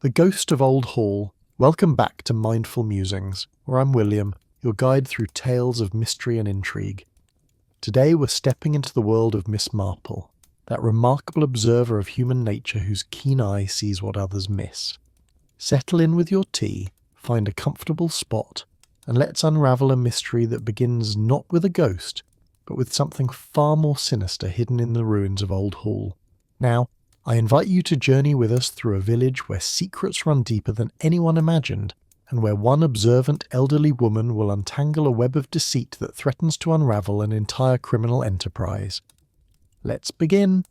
The Ghost of Old Hall. Welcome back to Mindful Musings, where I'm William, your guide through tales of mystery and intrigue. Today we're stepping into the world of Miss Marple, that remarkable observer of human nature whose keen eye sees what others miss. Settle in with your tea, find a comfortable spot, and let's unravel a mystery that begins not with a ghost, but with something far more sinister hidden in the ruins of Old Hall. Now, I invite you to journey with us through a village where secrets run deeper than anyone imagined, and where one observant elderly woman will untangle a web of deceit that threatens to unravel an entire criminal enterprise. Let's begin.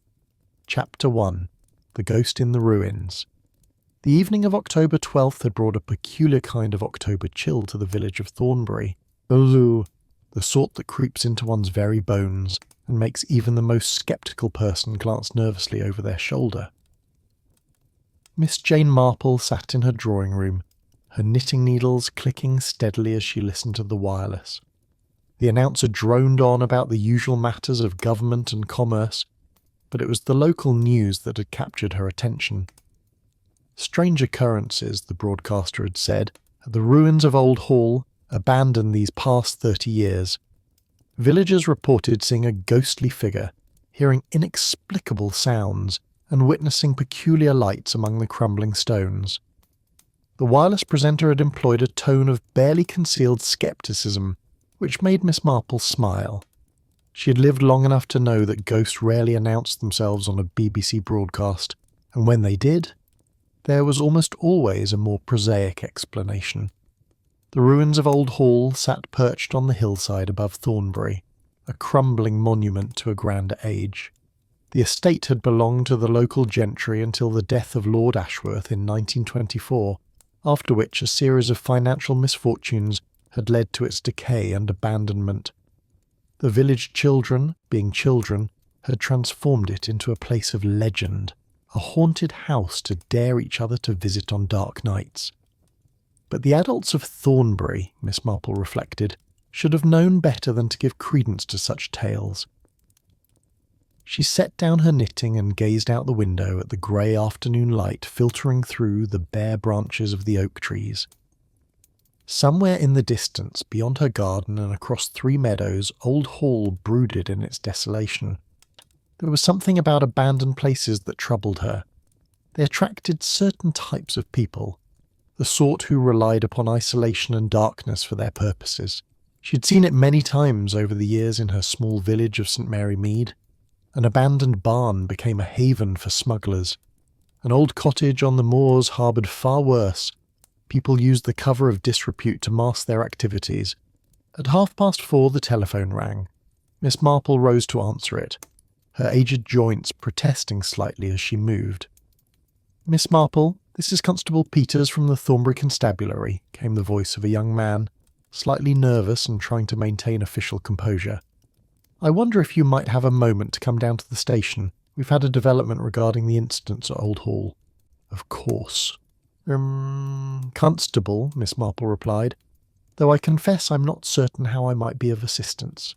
Chapter 1. The Ghost in the Ruins. The evening of October 12th had brought a peculiar kind of October chill to the village of Thornbury. The sort that creeps into one's very bones and makes even the most sceptical person glance nervously over their shoulder. Miss Jane Marple sat in her drawing room, her knitting needles clicking steadily as she listened to the wireless. The announcer droned on about the usual matters of government and commerce, but it was the local news that had captured her attention. Strange occurrences, the broadcaster had said, at the ruins of Old Hall, abandoned these past 30 years. Villagers reported seeing a ghostly figure, hearing inexplicable sounds, and witnessing peculiar lights among the crumbling stones. The wireless presenter had employed a tone of barely concealed scepticism, which made Miss Marple smile. She had lived long enough to know that ghosts rarely announced themselves on a BBC broadcast, and when they did, there was almost always a more prosaic explanation. The ruins of Old Hall sat perched on the hillside above Thornbury, a crumbling monument to a grander age. The estate had belonged to the local gentry until the death of Lord Ashworth in 1924, after which a series of financial misfortunes had led to its decay and abandonment. The village children, being children, had transformed it into a place of legend, a haunted house to dare each other to visit on dark nights. But the adults of Thornbury, Miss Marple reflected, should have known better than to give credence to such tales. She set down her knitting and gazed out the window at the grey afternoon light filtering through the bare branches of the oak trees. Somewhere in the distance, beyond her garden and across 3 meadows, Old Hall brooded in its desolation. There was something about abandoned places that troubled her. They attracted certain types of people, the sort who relied upon isolation and darkness for their purposes. She had seen it many times over the years in her small village of St. Mary Mead. An abandoned barn became a haven for smugglers. An old cottage on the moors harboured far worse. People used the cover of disrepute to mask their activities. At 4:30 the telephone rang. Miss Marple rose to answer it, her aged joints protesting slightly as she moved. "Miss Marple, this is Constable Peters from the Thornbury Constabulary," came the voice of a young man, slightly nervous and trying to maintain official composure. "I wonder if you might have a moment to come down to the station. We've had a development regarding the incidents at Old Hall." "Of course." "Constable," Miss Marple replied, "though I confess I'm not certain how I might be of assistance."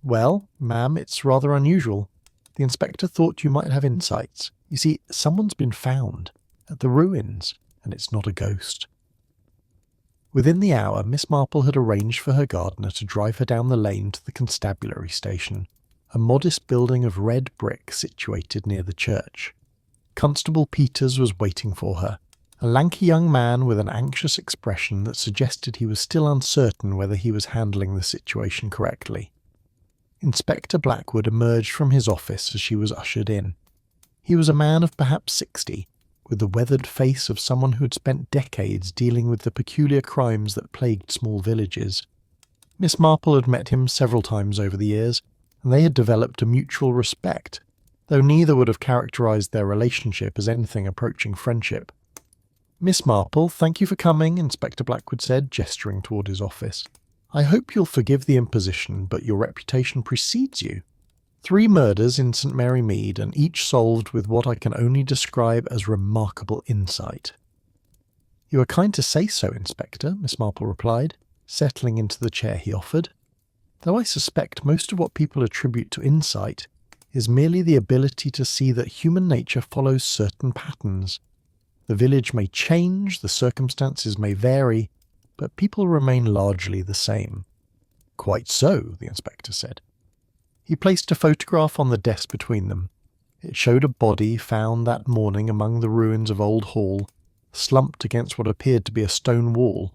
"Well, ma'am, it's rather unusual. The inspector thought you might have insights. You see, someone's been found at the ruins, and it's not a ghost." Within the hour, Miss Marple had arranged for her gardener to drive her down the lane to the constabulary station, a modest building of red brick situated near the church. Constable Peters was waiting for her, a lanky young man with an anxious expression that suggested he was still uncertain whether he was handling the situation correctly. Inspector Blackwood emerged from his office as she was ushered in. He was a man of perhaps 60, with the weathered face of someone who had spent decades dealing with the peculiar crimes that plagued small villages. Miss Marple had met him several times over the years, and they had developed a mutual respect, though neither would have characterized their relationship as anything approaching friendship. "Miss Marple, thank you for coming," Inspector Blackwood said, gesturing toward his office. "I hope you'll forgive the imposition, but your reputation precedes you. 3 murders in St. Mary Mead, and each solved with what I can only describe as remarkable insight." "You are kind to say so, Inspector," Miss Marple replied, settling into the chair he offered. "Though I suspect most of what people attribute to insight is merely the ability to see that human nature follows certain patterns. The village may change, the circumstances may vary, but people remain largely the same. Quite so, the inspector said. He placed a photograph on the desk between them. It showed a body found that morning among the ruins of Old Hall, slumped against what appeared to be a stone wall.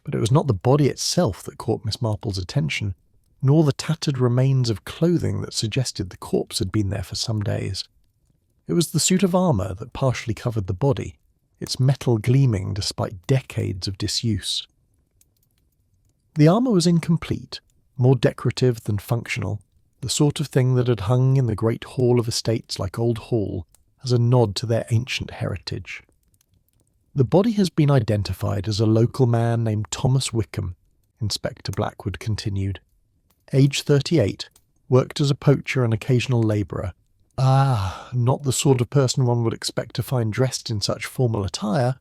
But it was not the body itself that caught Miss Marple's attention, nor the tattered remains of clothing that suggested the corpse had been there for some days. It was the suit of armour that partially covered the body, its metal gleaming despite decades of disuse. The armour was incomplete, more decorative than functional, the sort of thing that had hung in the great hall of estates like Old Hall as a nod to their ancient heritage. The body has been identified as a local man named Thomas Wickham, Inspector Blackwood continued. Age 38, worked as a poacher and occasional labourer. Not the sort of person one would expect to find dressed in such formal attire.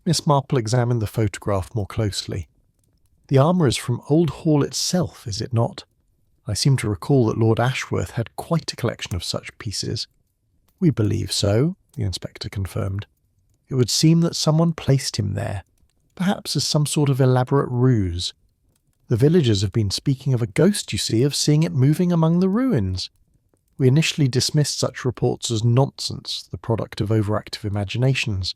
Miss Marple examined the photograph more closely. The armour is from Old Hall itself, is it not? I seem to recall that Lord Ashworth had quite a collection of such pieces. We believe so, the inspector confirmed. It would seem that someone placed him there, perhaps as some sort of elaborate ruse. The villagers have been speaking of a ghost, you see, of seeing it moving among the ruins. We initially dismissed such reports as nonsense, the product of overactive imaginations.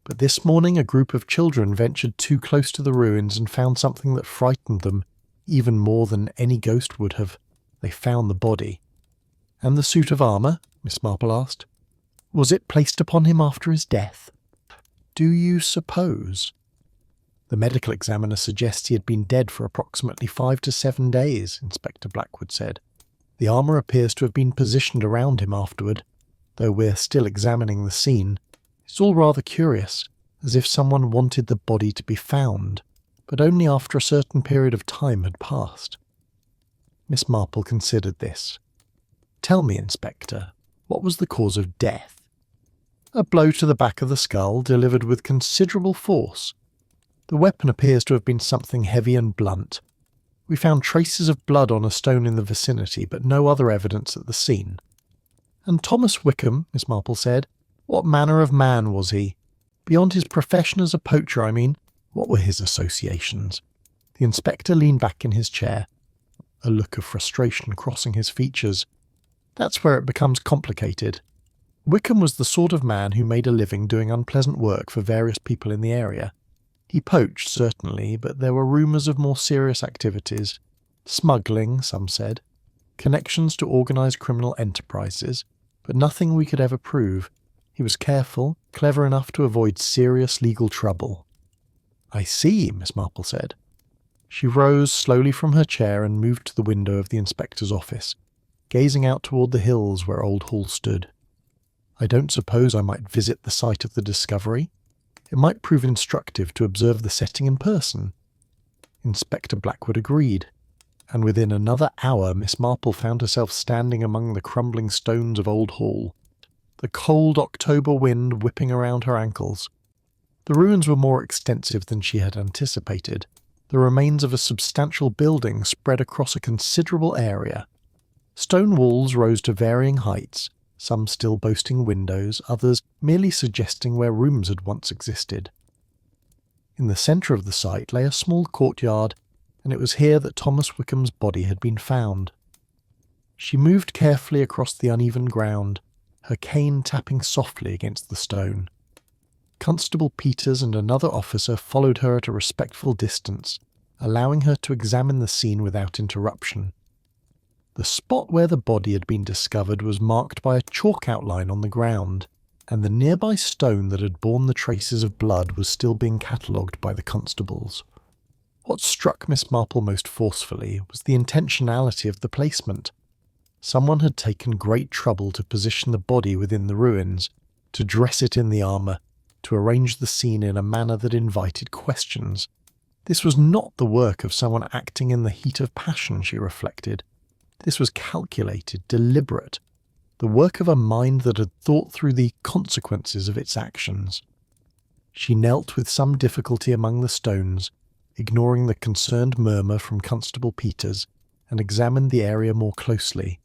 But this morning a group of children ventured too close to the ruins and found something that frightened them, even more than any ghost would have. They found the body. And the suit of armour? Miss Marple asked. Was it placed upon him after his death? Do you suppose? The medical examiner suggests he had been dead for approximately 5 to 7 days, Inspector Blackwood said. The armour appears to have been positioned around him afterward, though we're still examining the scene. It's all rather curious, as if someone wanted the body to be found, but only after a certain period of time had passed. Miss Marple considered this. Tell me, Inspector, what was the cause of death? A blow to the back of the skull, delivered with considerable force. The weapon appears to have been something heavy and blunt. We found traces of blood on a stone in the vicinity, but no other evidence at the scene. And Thomas Wickham, Miss Marple said, what manner of man was he? Beyond his profession as a poacher, I mean, what were his associations? The inspector leaned back in his chair, a look of frustration crossing his features. That's where it becomes complicated. Wickham was the sort of man who made a living doing unpleasant work for various people in the area. He poached, certainly, but there were rumours of more serious activities. Smuggling, some said. Connections to organised criminal enterprises, but nothing we could ever prove. He was careful, clever enough to avoid serious legal trouble. I see, Miss Marple said. She rose slowly from her chair and moved to the window of the inspector's office, gazing out toward the hills where Old Hall stood. I don't suppose I might visit the site of the discovery. It might prove instructive to observe the setting in person. Inspector Blackwood agreed, and within another hour Miss Marple found herself standing among the crumbling stones of Old Hall, the cold October wind whipping around her ankles. The ruins were more extensive than she had anticipated, the remains of a substantial building spread across a considerable area. Stone walls rose to varying heights, some still boasting windows, others merely suggesting where rooms had once existed. In the centre of the site lay a small courtyard, and it was here that Thomas Wickham's body had been found. She moved carefully across the uneven ground, her cane tapping softly against the stone. Constable Peters and another officer followed her at a respectful distance, allowing her to examine the scene without interruption. The spot where the body had been discovered was marked by a chalk outline on the ground, and the nearby stone that had borne the traces of blood was still being catalogued by the constables. What struck Miss Marple most forcefully was the intentionality of the placement. Someone had taken great trouble to position the body within the ruins, to dress it in the armour, to arrange the scene in a manner that invited questions. This was not the work of someone acting in the heat of passion, she reflected. This was calculated, deliberate, the work of a mind that had thought through the consequences of its actions. She knelt with some difficulty among the stones, ignoring the concerned murmur from Constable Peters, and examined the area more closely.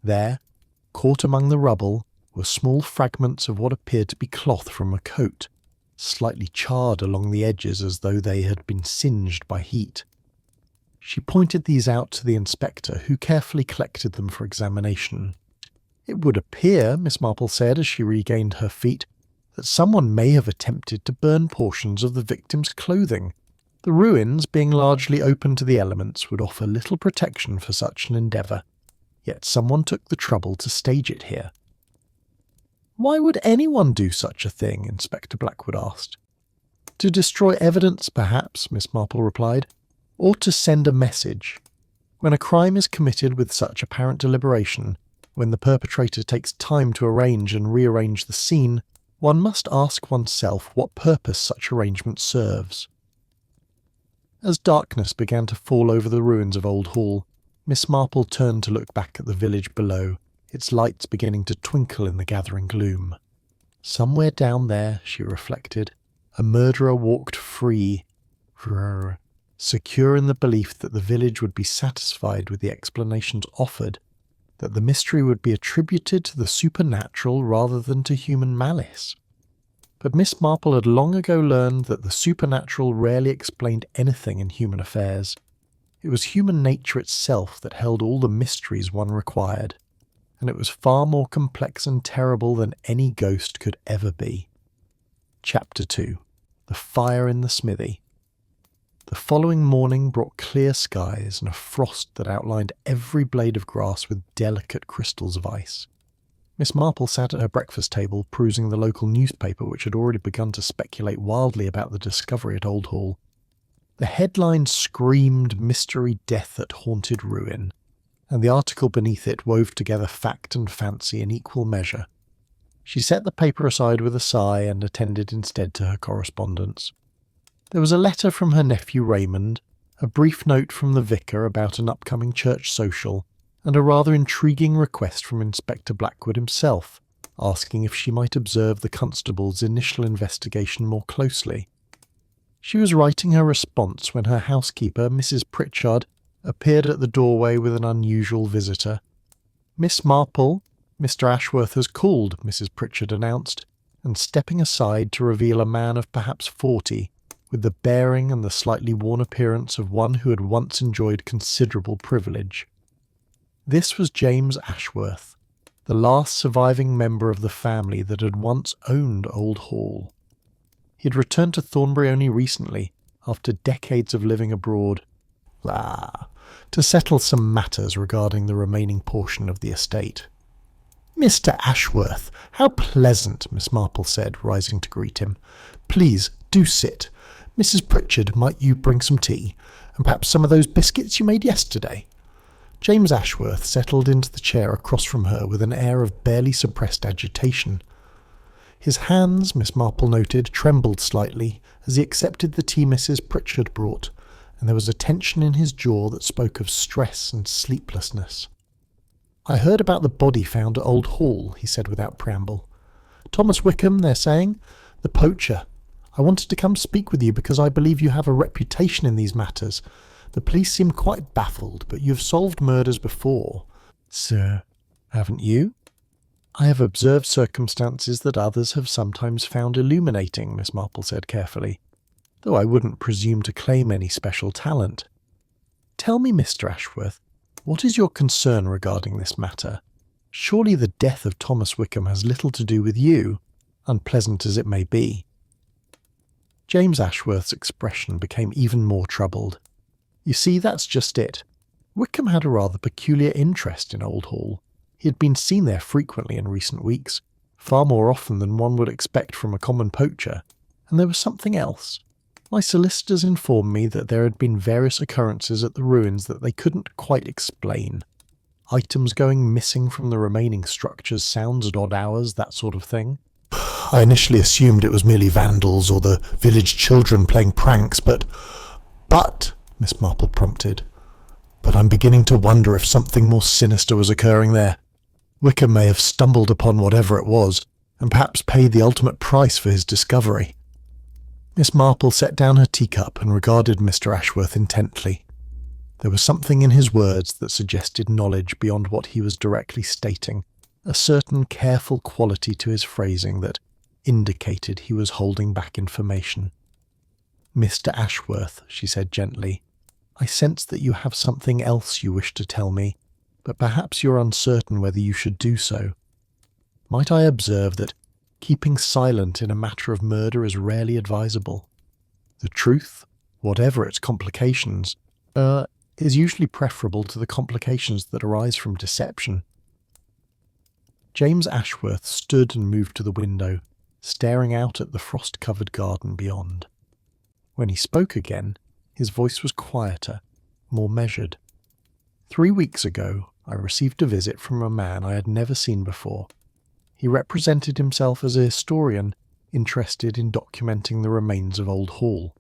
There, caught among the rubble, were small fragments of what appeared to be cloth from a coat, slightly charred along the edges as though they had been singed by heat. She pointed these out to the inspector, who carefully collected them for examination. "It would appear," Miss Marple said as she regained her feet, "that someone may have attempted to burn portions of the victim's clothing. The ruins, being largely open to the elements, would offer little protection for such an endeavour. Yet someone took the trouble to stage it here." "Why would anyone do such a thing?" Inspector Blackwood asked. "To destroy evidence, perhaps," Miss Marple replied, "or to send a message. When a crime is committed with such apparent deliberation, when the perpetrator takes time to arrange and rearrange the scene, one must ask oneself what purpose such arrangement serves." As darkness began to fall over the ruins of Old Hall, Miss Marple turned to look back at the village below, its lights beginning to twinkle in the gathering gloom. Somewhere down there, she reflected, a murderer walked free, secure in the belief that the village would be satisfied with the explanations offered, that the mystery would be attributed to the supernatural rather than to human malice. But Miss Marple had long ago learned that the supernatural rarely explained anything in human affairs. It was human nature itself that held all the mysteries one required, and it was far more complex and terrible than any ghost could ever be. Chapter 2. The Fire in the Smithy. The following morning brought clear skies and a frost that outlined every blade of grass with delicate crystals of ice. Miss Marple sat at her breakfast table, perusing the local newspaper which had already begun to speculate wildly about the discovery at Old Hall. The headline screamed mystery death at haunted ruin, and the article beneath it wove together fact and fancy in equal measure. She set the paper aside with a sigh and attended instead to her correspondence. There was a letter from her nephew Raymond, a brief note from the vicar about an upcoming church social, and a rather intriguing request from Inspector Blackwood himself, asking if she might observe the constable's initial investigation more closely. She was writing her response when her housekeeper, Mrs. Pritchard, appeared at the doorway with an unusual visitor. "Miss Marple, Mr. Ashworth has called," Mrs. Pritchard announced, and stepping aside to reveal a man of perhaps 40, with the bearing and the slightly worn appearance of one who had once enjoyed considerable privilege. This was James Ashworth, the last surviving member of the family that had once owned Old Hall. He had returned to Thornbury only recently, after decades of living abroad, to settle some matters regarding the remaining portion of the estate. "Mr. Ashworth, how pleasant," Miss Marple said, rising to greet him. "Please, do sit. Mrs. Pritchard, might you bring some tea, and perhaps some of those biscuits you made yesterday?" James Ashworth settled into the chair across from her with an air of barely suppressed agitation. His hands, Miss Marple noted, trembled slightly as he accepted the tea Mrs. Pritchard brought, and there was a tension in his jaw that spoke of stress and sleeplessness. "I heard about the body found at Old Hall," he said without preamble. "Thomas Wickham, they're saying. The poacher. I wanted to come speak with you because I believe you have a reputation in these matters. The police seem quite baffled, but you have solved murders before." "Sir, haven't you?" "I have observed circumstances that others have sometimes found illuminating," Miss Marple said carefully, "though I wouldn't presume to claim any special talent. Tell me, Mr. Ashworth, what is your concern regarding this matter? Surely the death of Thomas Wickham has little to do with you, unpleasant as it may be." James Ashworth's expression became even more troubled. "You see, that's just it. Wickham had a rather peculiar interest in Old Hall. He had been seen there frequently in recent weeks, far more often than one would expect from a common poacher, and there was something else. My solicitors informed me that there had been various occurrences at the ruins that they couldn't quite explain. Items going missing from the remaining structures, sounds at odd hours, that sort of thing. I initially assumed it was merely vandals or the village children playing pranks, but, Miss Marple prompted, "but I'm beginning to wonder if something more sinister was occurring there. Wickham may have stumbled upon whatever it was, and perhaps paid the ultimate price for his discovery." Miss Marple set down her teacup and regarded Mr. Ashworth intently. There was something in his words that suggested knowledge beyond what he was directly stating, a certain careful quality to his phrasing that indicated he was holding back information. "Mr. Ashworth," she said gently, "I sense that you have something else you wish to tell me, but perhaps you're uncertain whether you should do so. Might I observe that keeping silent in a matter of murder is rarely advisable? The truth, whatever its complications, is usually preferable to the complications that arise from deception." James Ashworth stood and moved to the window, staring out at the frost-covered garden beyond. When he spoke again, his voice was quieter, more measured. "3 weeks ago, I received a visit from a man I had never seen before. He represented himself as a historian interested in documenting the remains of Old Hall.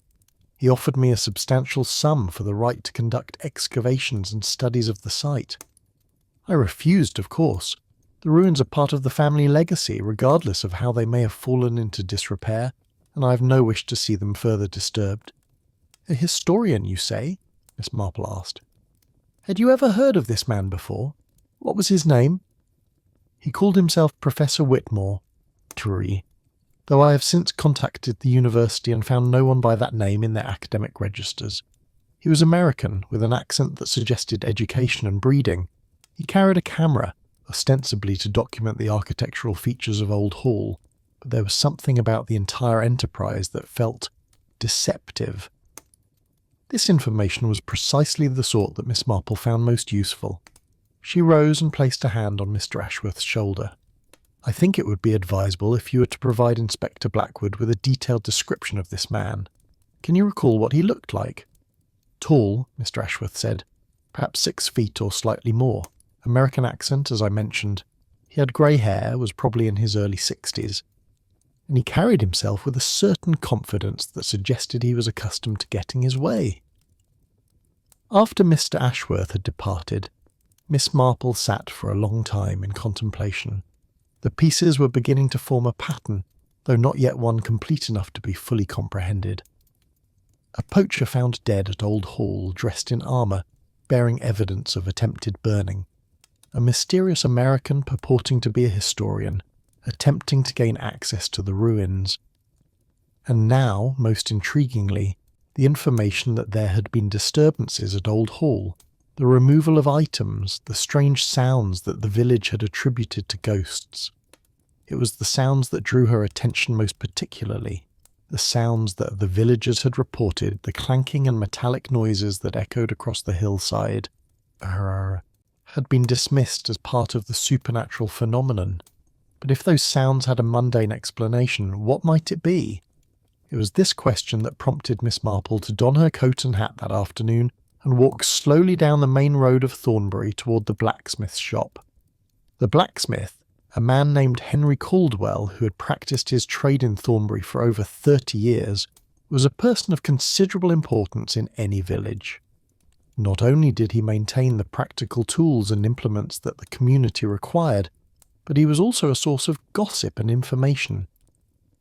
He offered me a substantial sum for the right to conduct excavations and studies of the site. I refused, of course. The ruins are part of the family legacy, regardless of how they may have fallen into disrepair, and I have no wish to see them further disturbed." "A historian, you say?" Miss Marple asked. "Had you ever heard of this man before? What was his name?" "He called himself Professor Whitmore, though I have since contacted the university and found no one by that name in their academic registers. He was American, with an accent that suggested education and breeding. He carried a camera, ostensibly to document the architectural features of Old Hall, but there was something about the entire enterprise that felt deceptive." This information was precisely the sort that Miss Marple found most useful. She rose and placed a hand on Mr. Ashworth's shoulder. "I think it would be advisable if you were to provide Inspector Blackwood with a detailed description of this man. Can you recall what he looked like?" "Tall," Mr. Ashworth said, "perhaps 6 feet or slightly more. American accent, as I mentioned. He had grey hair, was probably in his early 60s. And he carried himself with a certain confidence that suggested he was accustomed to getting his way." After Mr. Ashworth had departed, Miss Marple sat for a long time in contemplation. The pieces were beginning to form a pattern, though not yet one complete enough to be fully comprehended. A poacher found dead at Old Hall, dressed in armour, bearing evidence of attempted burning. A mysterious American purporting to be a historian, attempting to gain access to the ruins. And now, most intriguingly, the information that there had been disturbances at Old Hall, the removal of items, the strange sounds that the village had attributed to ghosts. It was the sounds that drew her attention most particularly, the sounds that the villagers had reported, the clanking and metallic noises that echoed across the hillside, had been dismissed as part of the supernatural phenomenon. But if those sounds had a mundane explanation, what might it be? It was this question that prompted Miss Marple to don her coat and hat that afternoon and walk slowly down the main road of Thornbury toward the blacksmith's shop. The blacksmith, a man named Henry Caldwell who had practiced his trade in Thornbury for over 30 years, was a person of considerable importance in any village. Not only did he maintain the practical tools and implements that the community required, but he was also a source of gossip and information.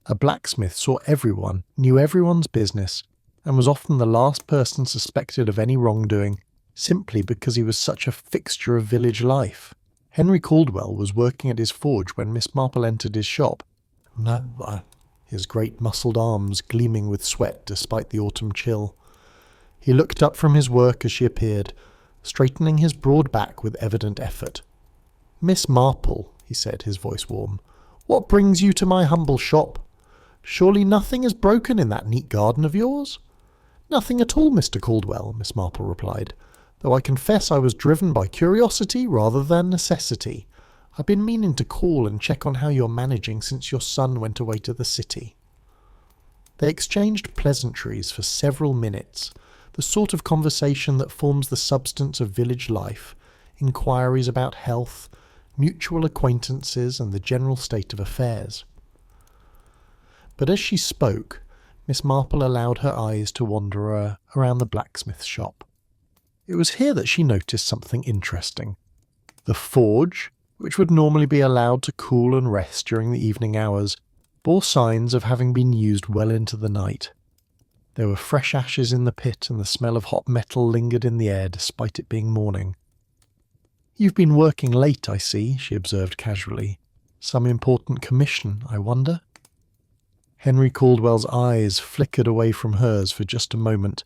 A blacksmith saw everyone, knew everyone's business, and was often the last person suspected of any wrongdoing, simply because he was such a fixture of village life. Henry Caldwell was working at his forge when Miss Marple entered his shop, his great muscled arms gleaming with sweat despite the autumn chill. He looked up from his work as she appeared, straightening his broad back with evident effort. "Miss Marple," he said, his voice warm, "what brings you to my humble shop? Surely nothing is broken in that neat garden of yours?" "Nothing at all, Mr. Caldwell," Miss Marple replied, "though I confess I was driven by curiosity rather than necessity. I've been meaning to call and check on how you're managing since your son went away to the city." They exchanged pleasantries for several minutes, the sort of conversation that forms the substance of village life, inquiries about health, mutual acquaintances, and the general state of affairs. But as she spoke, Miss Marple allowed her eyes to wander around the blacksmith's shop. It was here that she noticed something interesting. The forge, which would normally be allowed to cool and rest during the evening hours, bore signs of having been used well into the night. There were fresh ashes in the pit, and the smell of hot metal lingered in the air despite it being morning. "You've been working late, I see," she observed casually. "Some important commission, I wonder?" Henry Caldwell's eyes flickered away from hers for just a moment,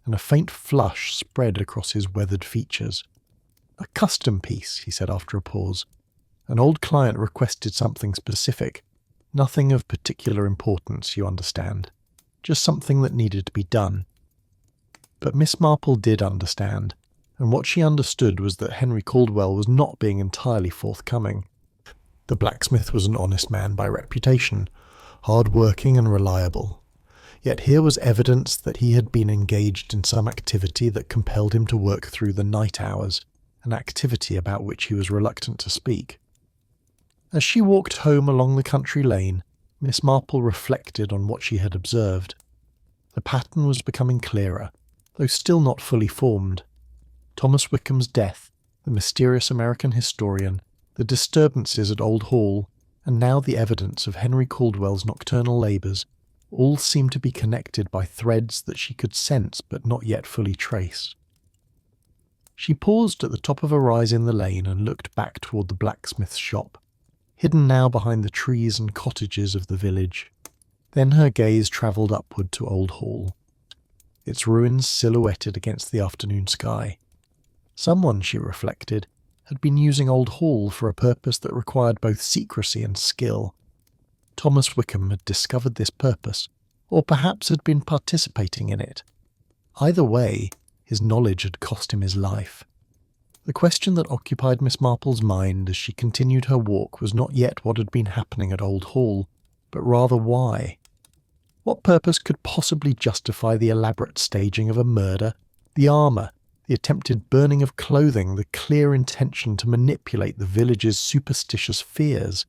and a faint flush spread across his weathered features. "A custom piece," he said after a pause. "An old client requested something specific. Nothing of particular importance, you understand. Just something that needed to be done." But Miss Marple did understand, and what she understood was that Henry Caldwell was not being entirely forthcoming. The blacksmith was an honest man by reputation, hard-working and reliable. Yet here was evidence that he had been engaged in some activity that compelled him to work through the night hours, an activity about which he was reluctant to speak. As she walked home along the country lane, Miss Marple reflected on what she had observed. The pattern was becoming clearer, though still not fully formed. Thomas Wickham's death, the mysterious American historian, the disturbances at Old Hall, and now the evidence of Henry Caldwell's nocturnal labours, all seemed to be connected by threads that she could sense but not yet fully trace. She paused at the top of a rise in the lane and looked back toward the blacksmith's shop, hidden now behind the trees and cottages of the village. Then her gaze travelled upward to Old Hall, its ruins silhouetted against the afternoon sky. Someone, she reflected, had been using Old Hall for a purpose that required both secrecy and skill. Thomas Wickham had discovered this purpose, or perhaps had been participating in it. Either way, his knowledge had cost him his life. The question that occupied Miss Marple's mind as she continued her walk was not yet what had been happening at Old Hall, but rather why. What purpose could possibly justify the elaborate staging of a murder, the armour, the attempted burning of clothing, the clear intention to manipulate the village's superstitious fears?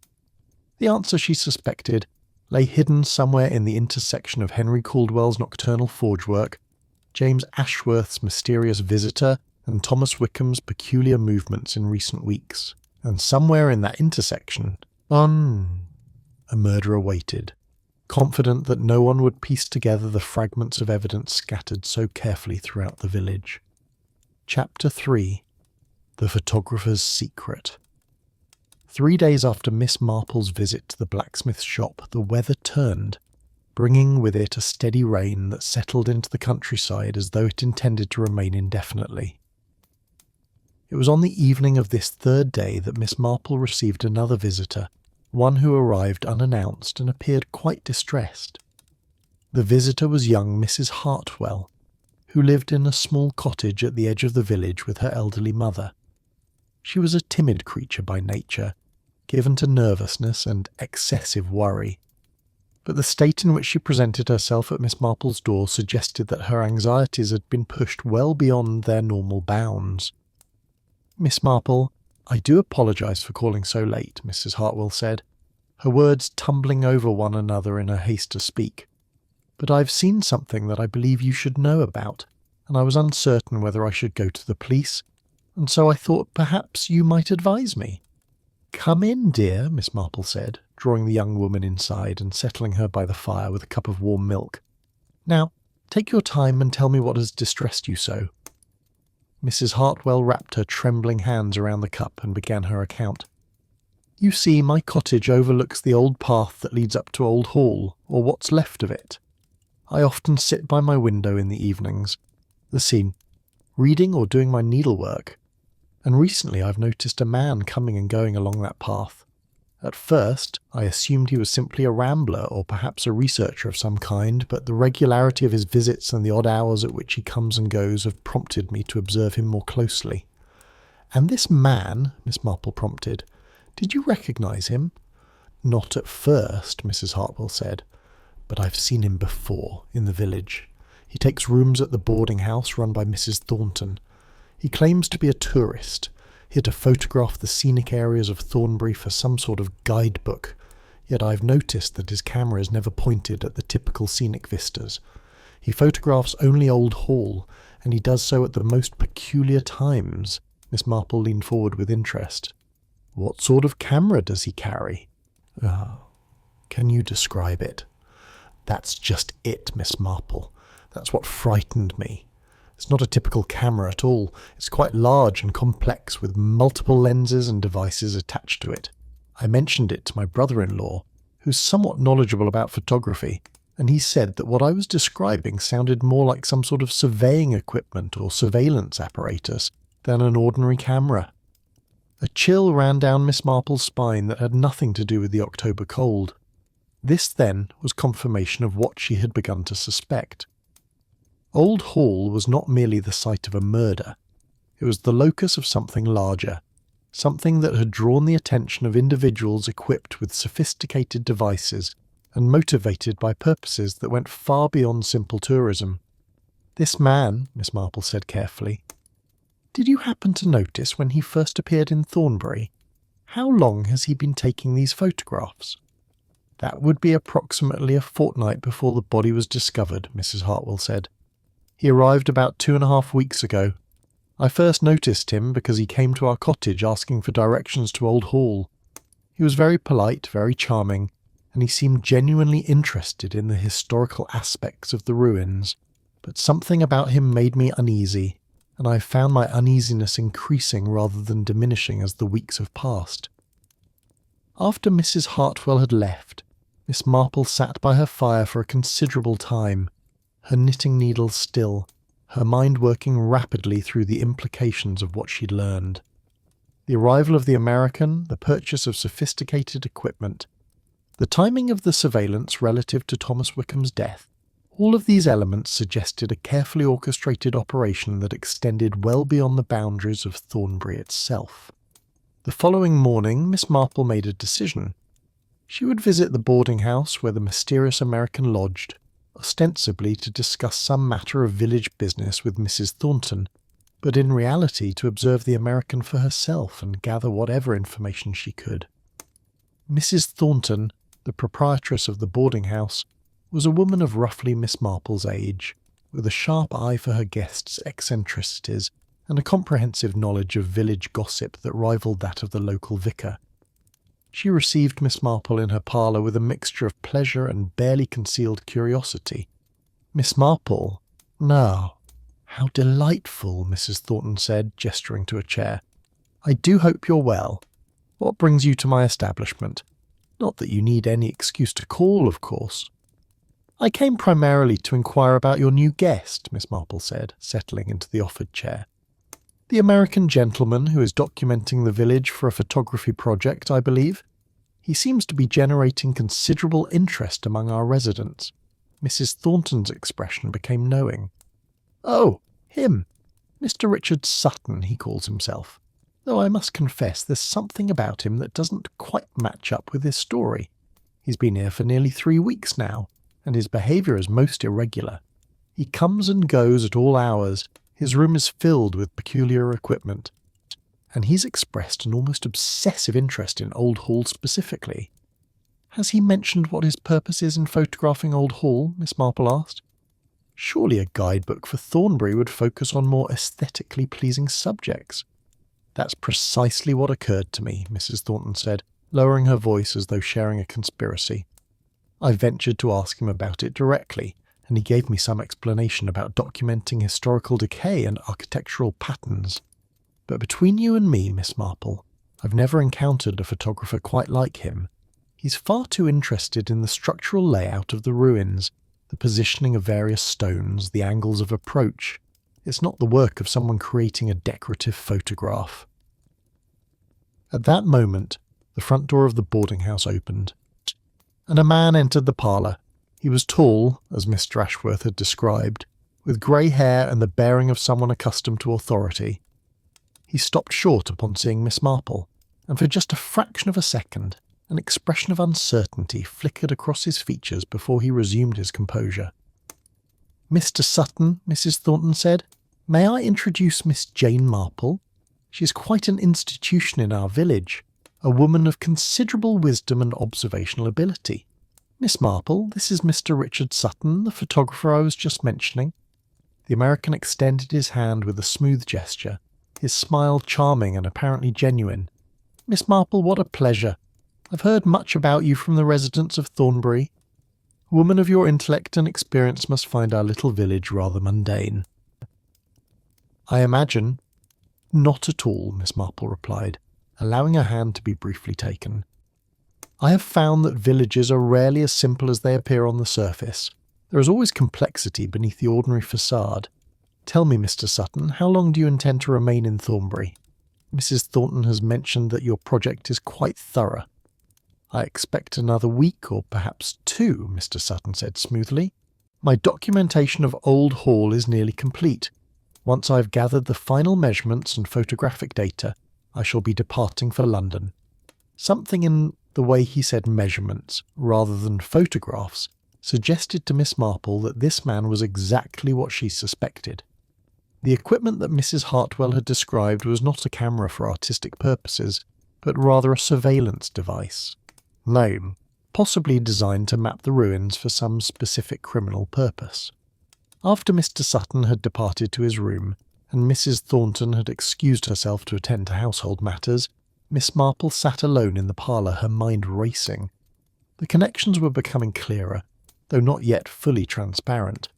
The answer, she suspected, lay hidden somewhere in the intersection of Henry Caldwell's nocturnal forge work, James Ashworth's mysterious visitor, and Thomas Wickham's peculiar movements in recent weeks. And somewhere in that intersection, a murderer waited, confident that no one would piece together the fragments of evidence scattered so carefully throughout the village. Chapter 3. The Photographer's Secret. 3 days after Miss Marple's visit to the blacksmith's shop, the weather turned, bringing with it a steady rain that settled into the countryside as though it intended to remain indefinitely. It was on the evening of this third day that Miss Marple received another visitor, one who arrived unannounced and appeared quite distressed. The visitor was young Mrs. Hartwell, who lived in a small cottage at the edge of the village with her elderly mother. She was a timid creature by nature, given to nervousness and excessive worry. But the state in which she presented herself at Miss Marple's door suggested that her anxieties had been pushed well beyond their normal bounds. "Miss Marple, I do apologise for calling so late," Mrs. Hartwell said, her words tumbling over one another in her haste to speak. "But I've seen something that I believe you should know about, and I was uncertain whether I should go to the police, and so I thought perhaps you might advise me." "Come in, dear," Miss Marple said, drawing the young woman inside and settling her by the fire with a cup of warm milk. "Now, take your time and tell me what has distressed you so." Mrs. Hartwell wrapped her trembling hands around the cup and began her account. "You see, my cottage overlooks the old path that leads up to Old Hall, or what's left of it. I often sit by my window in the evenings, reading or doing my needlework, and recently I've noticed a man coming and going along that path. At first, I assumed he was simply a rambler or perhaps a researcher of some kind, but the regularity of his visits and the odd hours at which he comes and goes have prompted me to observe him more closely." "And this man," Miss Marple prompted, "did you recognise him?" "Not at first," Mrs. Hartwell said, "but I've seen him before, in the village. He takes rooms at the boarding house run by Mrs. Thornton. He claims to be a tourist, here to photograph the scenic areas of Thornbury for some sort of guidebook, yet I've noticed that his camera is never pointed at the typical scenic vistas. He photographs only Old Hall, and he does so at the most peculiar times." Miss Marple leaned forward with interest. "What sort of camera does he carry?" "Can you describe it?" "That's just it, Miss Marple. That's what frightened me. It's not a typical camera at all. It's quite large and complex with multiple lenses and devices attached to it. I mentioned it to my brother-in-law, who's somewhat knowledgeable about photography, and he said that what I was describing sounded more like some sort of surveying equipment or surveillance apparatus than an ordinary camera. A chill ran down Miss Marple's spine that had nothing to do with the October cold. This, then, was confirmation of what she had begun to suspect. Old Hall was not merely the site of a murder. It was the locus of something larger, something that had drawn the attention of individuals equipped with sophisticated devices and motivated by purposes that went far beyond simple tourism. "This man," Miss Marple said carefully, "did you happen to notice when he first appeared in Thornbury? How long has he been taking these photographs?" "That would be approximately a fortnight before the body was discovered," Mrs. Hartwell said. "He arrived about 2.5 weeks ago. I first noticed him because he came to our cottage asking for directions to Old Hall. He was very polite, very charming, and he seemed genuinely interested in the historical aspects of the ruins, but something about him made me uneasy, and I found my uneasiness increasing rather than diminishing as the weeks have passed." After Mrs. Hartwell had left, Miss Marple sat by her fire for a considerable time, her knitting needles still, her mind working rapidly through the implications of what she'd learned. The arrival of the American, the purchase of sophisticated equipment, the timing of the surveillance relative to Thomas Wickham's death, all of these elements suggested a carefully orchestrated operation that extended well beyond the boundaries of Thornbury itself. The following morning, Miss Marple made a decision. She would visit the boarding house where the mysterious American lodged, ostensibly to discuss some matter of village business with Mrs. Thornton, but in reality to observe the American for herself and gather whatever information she could. Mrs. Thornton, the proprietress of the boarding house, was a woman of roughly Miss Marple's age, with a sharp eye for her guests' eccentricities and a comprehensive knowledge of village gossip that rivalled that of the local vicar. She received Miss Marple in her parlour with a mixture of pleasure and barely concealed curiosity. "Miss Marple? No. How delightful," Mrs. Thornton said, gesturing to a chair. "I do hope you're well. What brings you to my establishment? Not that you need any excuse to call, of course." "I came primarily to inquire about your new guest," Miss Marple said, settling into the offered chair. "The American gentleman who is documenting the village for a photography project, I believe. He seems to be generating considerable interest among our residents." Mrs. Thornton's expression became knowing. "Oh, him. Mr. Richard Sutton, he calls himself. Though I must confess there's something about him that doesn't quite match up with his story. He's been here for nearly 3 weeks now, and his behaviour is most irregular. He comes and goes at all hours. His room is filled with peculiar equipment. And he's expressed an almost obsessive interest in Old Hall specifically." "Has he mentioned what his purpose is in photographing Old Hall?" Miss Marple asked. "Surely a guidebook for Thornbury would focus on more aesthetically pleasing subjects." "That's precisely what occurred to me," Mrs. Thornton said, lowering her voice as though sharing a conspiracy. "I ventured to ask him about it directly, and he gave me some explanation about documenting historical decay and architectural patterns. But between you and me, Miss Marple, I've never encountered a photographer quite like him. He's far too interested in the structural layout of the ruins, the positioning of various stones, the angles of approach. It's not the work of someone creating a decorative photograph." At that moment, the front door of the boarding house opened, and a man entered the parlour. He was tall, as Mr. Ashworth had described, with grey hair and the bearing of someone accustomed to authority. He stopped short upon seeing Miss Marple, and for just a fraction of a second, an expression of uncertainty flickered across his features before he resumed his composure. "Mr. Sutton," Mrs. Thornton said, "may I introduce Miss Jane Marple? She is quite an institution in our village, a woman of considerable wisdom and observational ability. Miss Marple, this is Mr. Richard Sutton, the photographer I was just mentioning." The American extended his hand with a smooth gesture, his smile charming and apparently genuine. "Miss Marple, what a pleasure. I've heard much about you from the residents of Thornbury. A woman of your intellect and experience must find our little village rather mundane." I imagine. Not at all, Miss Marple replied, allowing her hand to be briefly taken. I have found that villages are rarely as simple as they appear on the surface. There is always complexity beneath the ordinary facade. Tell me, Mr. Sutton, how long do you intend to remain in Thornbury? Mrs. Thornton has mentioned that your project is quite thorough. I expect another week or perhaps 2, Mr. Sutton said smoothly. My documentation of Old Hall is nearly complete. Once I've gathered the final measurements and photographic data, I shall be departing for London. Something in the way he said measurements, rather than photographs, suggested to Miss Marple that this man was exactly what she suspected. The equipment that Mrs. Hartwell had described was not a camera for artistic purposes, but rather a surveillance device. Lame, possibly designed to map the ruins for some specific criminal purpose. After Mr. Sutton had departed to his room, and Mrs. Thornton had excused herself to attend to household matters, Miss Marple sat alone in the parlour, her mind racing. The connections were becoming clearer, though not yet fully transparent.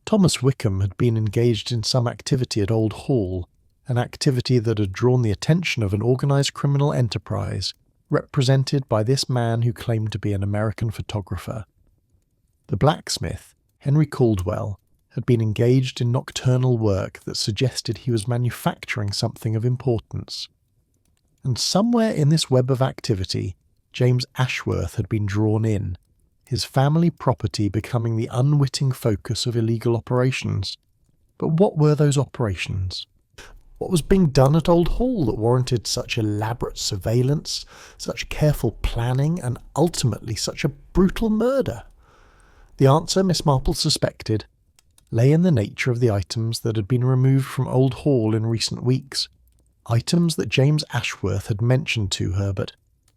Thomas Wickham had been engaged in some activity at Old Hall, an activity that had drawn the attention of an organised criminal enterprise, represented by this man who claimed to be an American photographer. The blacksmith, Henry Caldwell, had been engaged in nocturnal work that suggested he was manufacturing something of importance. And somewhere in this web of activity, James Ashworth had been drawn in, his family property becoming the unwitting focus of illegal operations. But what were those operations? What was being done at Old Hall that warranted such elaborate surveillance, such careful planning, and ultimately such a brutal murder? The answer, Miss Marple suspected, lay in the nature of the items that had been removed from Old Hall in recent weeks. Items that James Ashworth had mentioned to her, but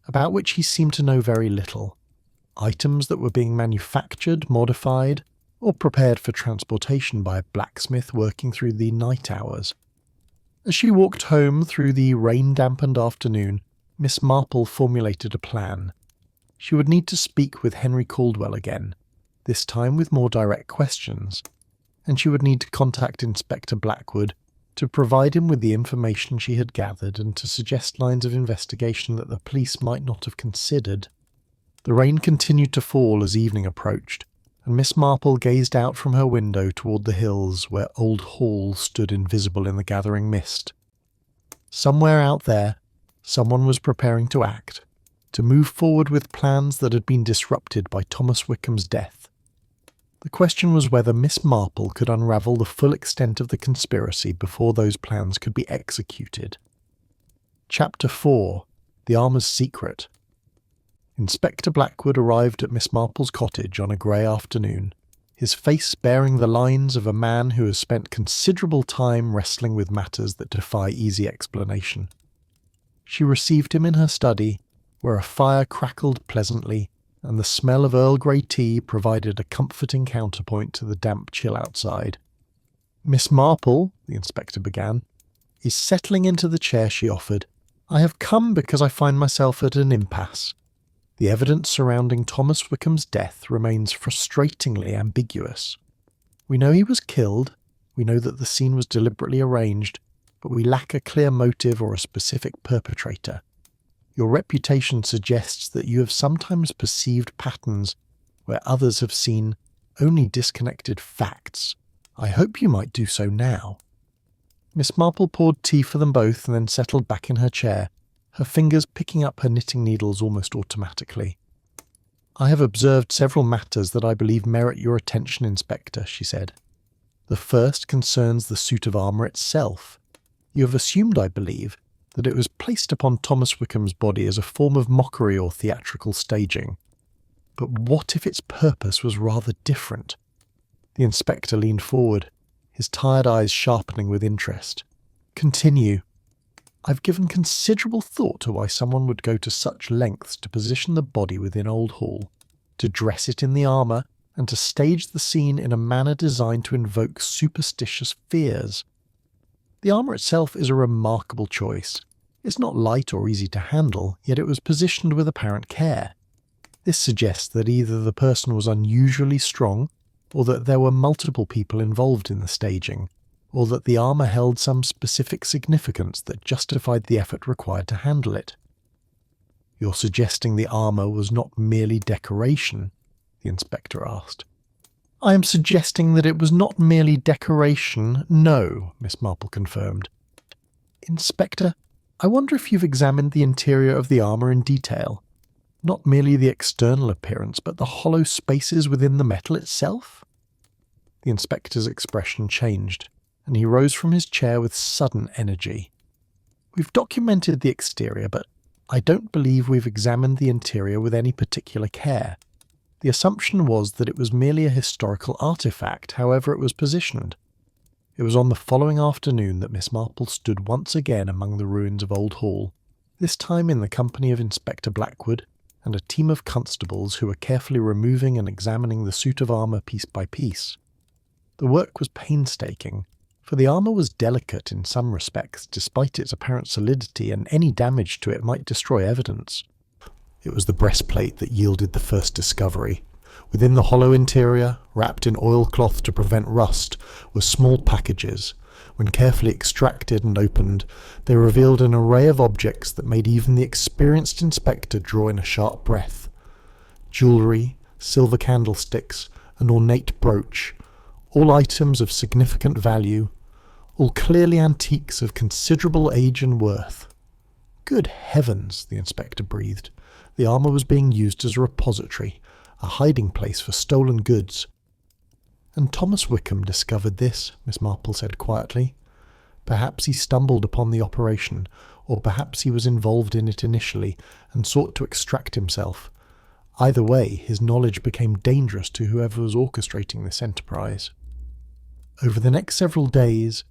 about which he seemed to know very little. Items that were being manufactured, modified, or prepared for transportation by a blacksmith working through the night hours. As she walked home through the rain-dampened afternoon, Miss Marple formulated a plan. She would need to speak with Henry Caldwell again, this time with more direct questions, and she would need to contact Inspector Blackwood to provide him with the information she had gathered and to suggest lines of investigation that the police might not have considered. The rain continued to fall as evening approached, and Miss Marple gazed out from her window toward the hills where Old Hall stood invisible in the gathering mist. Somewhere out there, someone was preparing to act, to move forward with plans that had been disrupted by Thomas Wickham's death. The question was whether Miss Marple could unravel the full extent of the conspiracy before those plans could be executed. Chapter 4. The Armour's Secret. Inspector Blackwood arrived at Miss Marple's cottage on a grey afternoon, his face bearing the lines of a man who has spent considerable time wrestling with matters that defy easy explanation. She received him in her study, where a fire crackled pleasantly, and the smell of Earl Grey tea provided a comforting counterpoint to the damp chill outside. "Miss Marple," the inspector began, "is settling into the chair she offered. I have come because I find myself at an impasse. The evidence surrounding Thomas Wickham's death remains frustratingly ambiguous. We know he was killed, we know that the scene was deliberately arranged, but we lack a clear motive or a specific perpetrator. Your reputation suggests that you have sometimes perceived patterns where others have seen only disconnected facts. I hope you might do so now." Miss Marple poured tea for them both and then settled back in her chair, her fingers picking up her knitting needles almost automatically. "I have observed several matters that I believe merit your attention, Inspector," she said. "The first concerns the suit of armour itself. You have assumed, I believe, that it was placed upon Thomas Wickham's body as a form of mockery or theatrical staging. But what if its purpose was rather different?" The inspector leaned forward, his tired eyes sharpening with interest. "Continue." "I've given considerable thought to why someone would go to such lengths to position the body within Old Hall, to dress it in the armour, and to stage the scene in a manner designed to invoke superstitious fears. The armour itself is a remarkable choice. It's not light or easy to handle, yet it was positioned with apparent care. This suggests that either the person was unusually strong, or that there were multiple people involved in the staging, or that the armour held some specific significance that justified the effort required to handle it. "You're suggesting the armour was not merely decoration?" the inspector asked. "I am suggesting that it was not merely decoration, no," Miss Marple confirmed. "Inspector, I wonder if you've examined the interior of the armour in detail. Not merely the external appearance, but the hollow spaces within the metal itself?" The inspector's expression changed, and he rose from his chair with sudden energy. "We've documented the exterior, but I don't believe we've examined the interior with any particular care. The assumption was that it was merely a historical artifact, however it was positioned." It was on the following afternoon that Miss Marple stood once again among the ruins of Old Hall, this time in the company of Inspector Blackwood and a team of constables who were carefully removing and examining the suit of armour piece by piece. The work was painstaking, for the armour was delicate in some respects despite its apparent solidity, and any damage to it might destroy evidence. It was the breastplate that yielded the first discovery. Within the hollow interior, wrapped in oilcloth to prevent rust, were small packages. When carefully extracted and opened, they revealed an array of objects that made even the experienced inspector draw in a sharp breath. Jewellery, silver candlesticks, an ornate brooch, all items of significant value, all clearly antiques of considerable age and worth. "Good heavens," the inspector breathed. The armour was being used as a repository, a hiding place for stolen goods. "And Thomas Wickham discovered this," Miss Marple said quietly. "Perhaps he stumbled upon the operation, or perhaps he was involved in it initially and sought to extract himself. Either way, his knowledge became dangerous to whoever was orchestrating this enterprise." Over the next several days,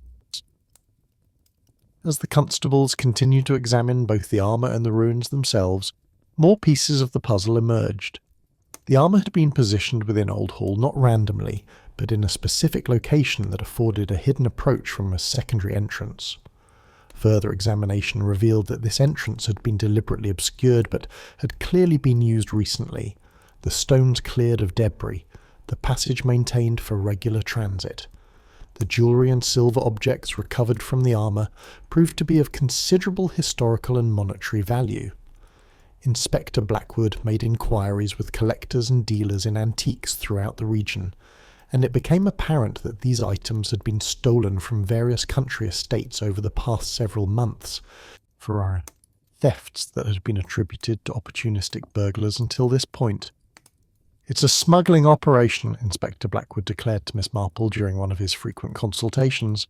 as the constables continued to examine both the armour and the ruins themselves, more pieces of the puzzle emerged. The armour had been positioned within Old Hall not randomly, but in a specific location that afforded a hidden approach from a secondary entrance. Further examination revealed that this entrance had been deliberately obscured, but had clearly been used recently, the stones cleared of debris, the passage maintained for regular transit. The jewellery and silver objects recovered from the armour proved to be of considerable historical and monetary value. Inspector Blackwood made inquiries with collectors and dealers in antiques throughout the region, and it became apparent that these items had been stolen from various country estates over the past several months, for thefts that had been attributed to opportunistic burglars until this point. "It's a smuggling operation," Inspector Blackwood declared to Miss Marple during one of his frequent consultations.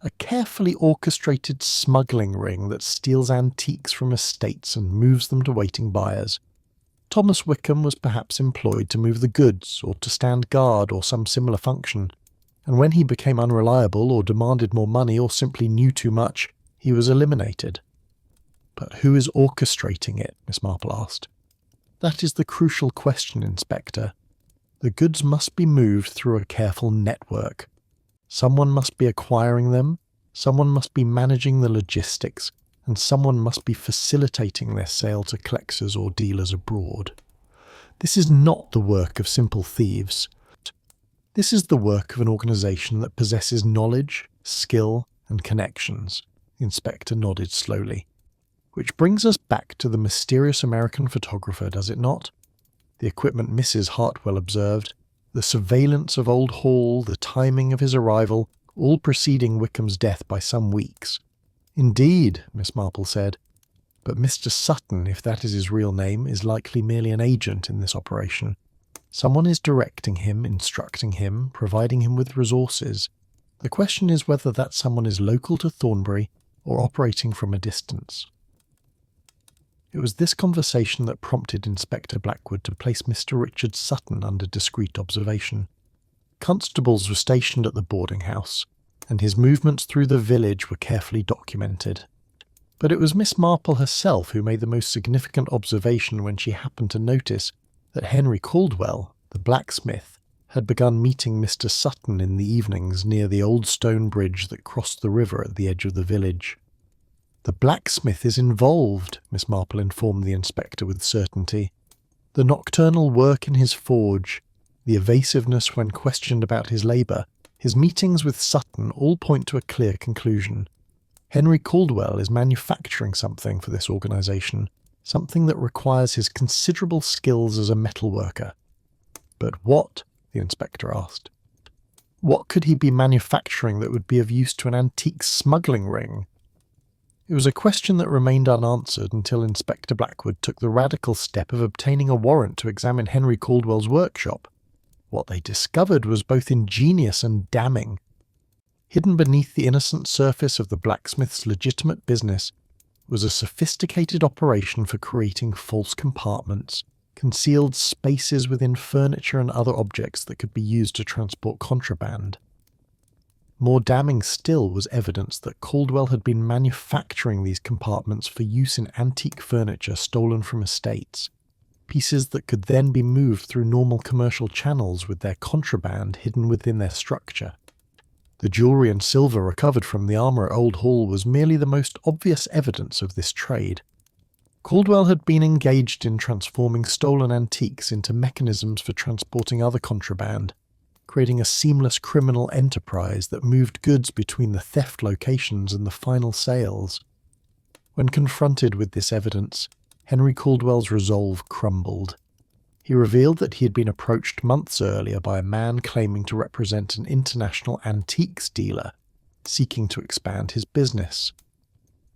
"A carefully orchestrated smuggling ring that steals antiques from estates and moves them to waiting buyers. Thomas Wickham was perhaps employed to move the goods, or to stand guard, or some similar function, and when he became unreliable, or demanded more money, or simply knew too much, he was eliminated." "But who is orchestrating it?" Miss Marple asked. "That is the crucial question, Inspector. The goods must be moved through a careful network. Someone must be acquiring them, someone must be managing the logistics, and someone must be facilitating their sale to collectors or dealers abroad. This is not the work of simple thieves. This is the work of an organisation that possesses knowledge, skill, and connections." The inspector nodded slowly. "Which brings us back to the mysterious American photographer, does it not?" The equipment Mrs. Hartwell observed, the surveillance of Old Hall, the timing of his arrival, all preceding Wickham's death by some weeks. "Indeed," Miss Marple said, "but Mr. Sutton, if that is his real name, is likely merely an agent in this operation. Someone is directing him, instructing him, providing him with resources. The question is whether that someone is local to Thornbury or operating from a distance." It was this conversation that prompted Inspector Blackwood to place Mr. Richard Sutton under discreet observation. Constables were stationed at the boarding house, and his movements through the village were carefully documented. But it was Miss Marple herself who made the most significant observation when she happened to notice that Henry Caldwell, the blacksmith, had begun meeting Mr. Sutton in the evenings near the old stone bridge that crossed the river at the edge of the village. "The blacksmith is involved," Miss Marple informed the inspector with certainty. "The nocturnal work in his forge, the evasiveness when questioned about his labour, His meetings with Sutton all point to a clear conclusion. Henry Caldwell is manufacturing something for this organisation, something that requires his considerable skills as a metalworker. But what? The inspector asked. What could he be manufacturing that would be of use to an antique smuggling ring? It was a question that remained unanswered until Inspector Blackwood took the radical step of obtaining a warrant to examine Henry Caldwell's workshop. What they discovered was both ingenious and damning. Hidden beneath the innocent surface of the blacksmith's legitimate business was a sophisticated operation for creating false compartments, concealed spaces within furniture and other objects that could be used to transport contraband. More damning still was evidence that Caldwell had been manufacturing these compartments for use in antique furniture stolen from estates, pieces that could then be moved through normal commercial channels with their contraband hidden within their structure. The jewellery and silver recovered from the armour at Old Hall was merely the most obvious evidence of this trade. Caldwell had been engaged in transforming stolen antiques into mechanisms for transporting other contraband, creating a seamless criminal enterprise that moved goods between the theft locations and the final sales. When confronted with this evidence, Henry Caldwell's resolve crumbled. He revealed that he had been approached months earlier by a man claiming to represent an international antiques dealer, seeking to expand his business.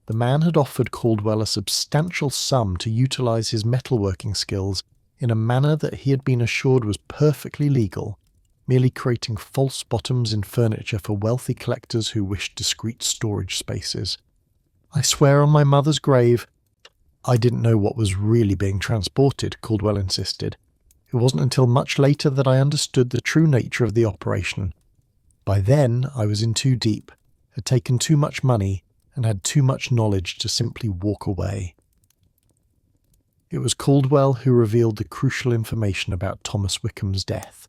The man had offered Caldwell a substantial sum to utilise his metalworking skills in a manner that he had been assured was perfectly legal, merely creating false bottoms in furniture for wealthy collectors who wished discreet storage spaces. I swear on my mother's grave, I didn't know what was really being transported, Caldwell insisted. It wasn't until much later that I understood the true nature of the operation. By then, I was in too deep, had taken too much money, and had too much knowledge to simply walk away. It was Caldwell who revealed the crucial information about Thomas Wickham's death.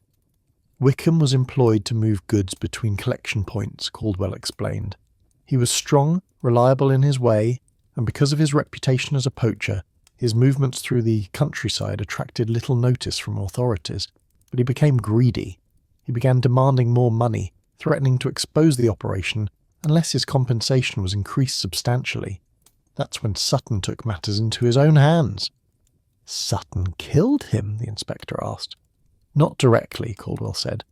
Wickham was employed to move goods between collection points, Caldwell explained. He was strong, reliable in his way, and because of his reputation as a poacher, his movements through the countryside attracted little notice from authorities. But he became greedy. He began demanding more money, threatening to expose the operation unless his compensation was increased substantially. That's when Sutton took matters into his own hands. Sutton killed him? The inspector asked. Not directly, Caldwell said.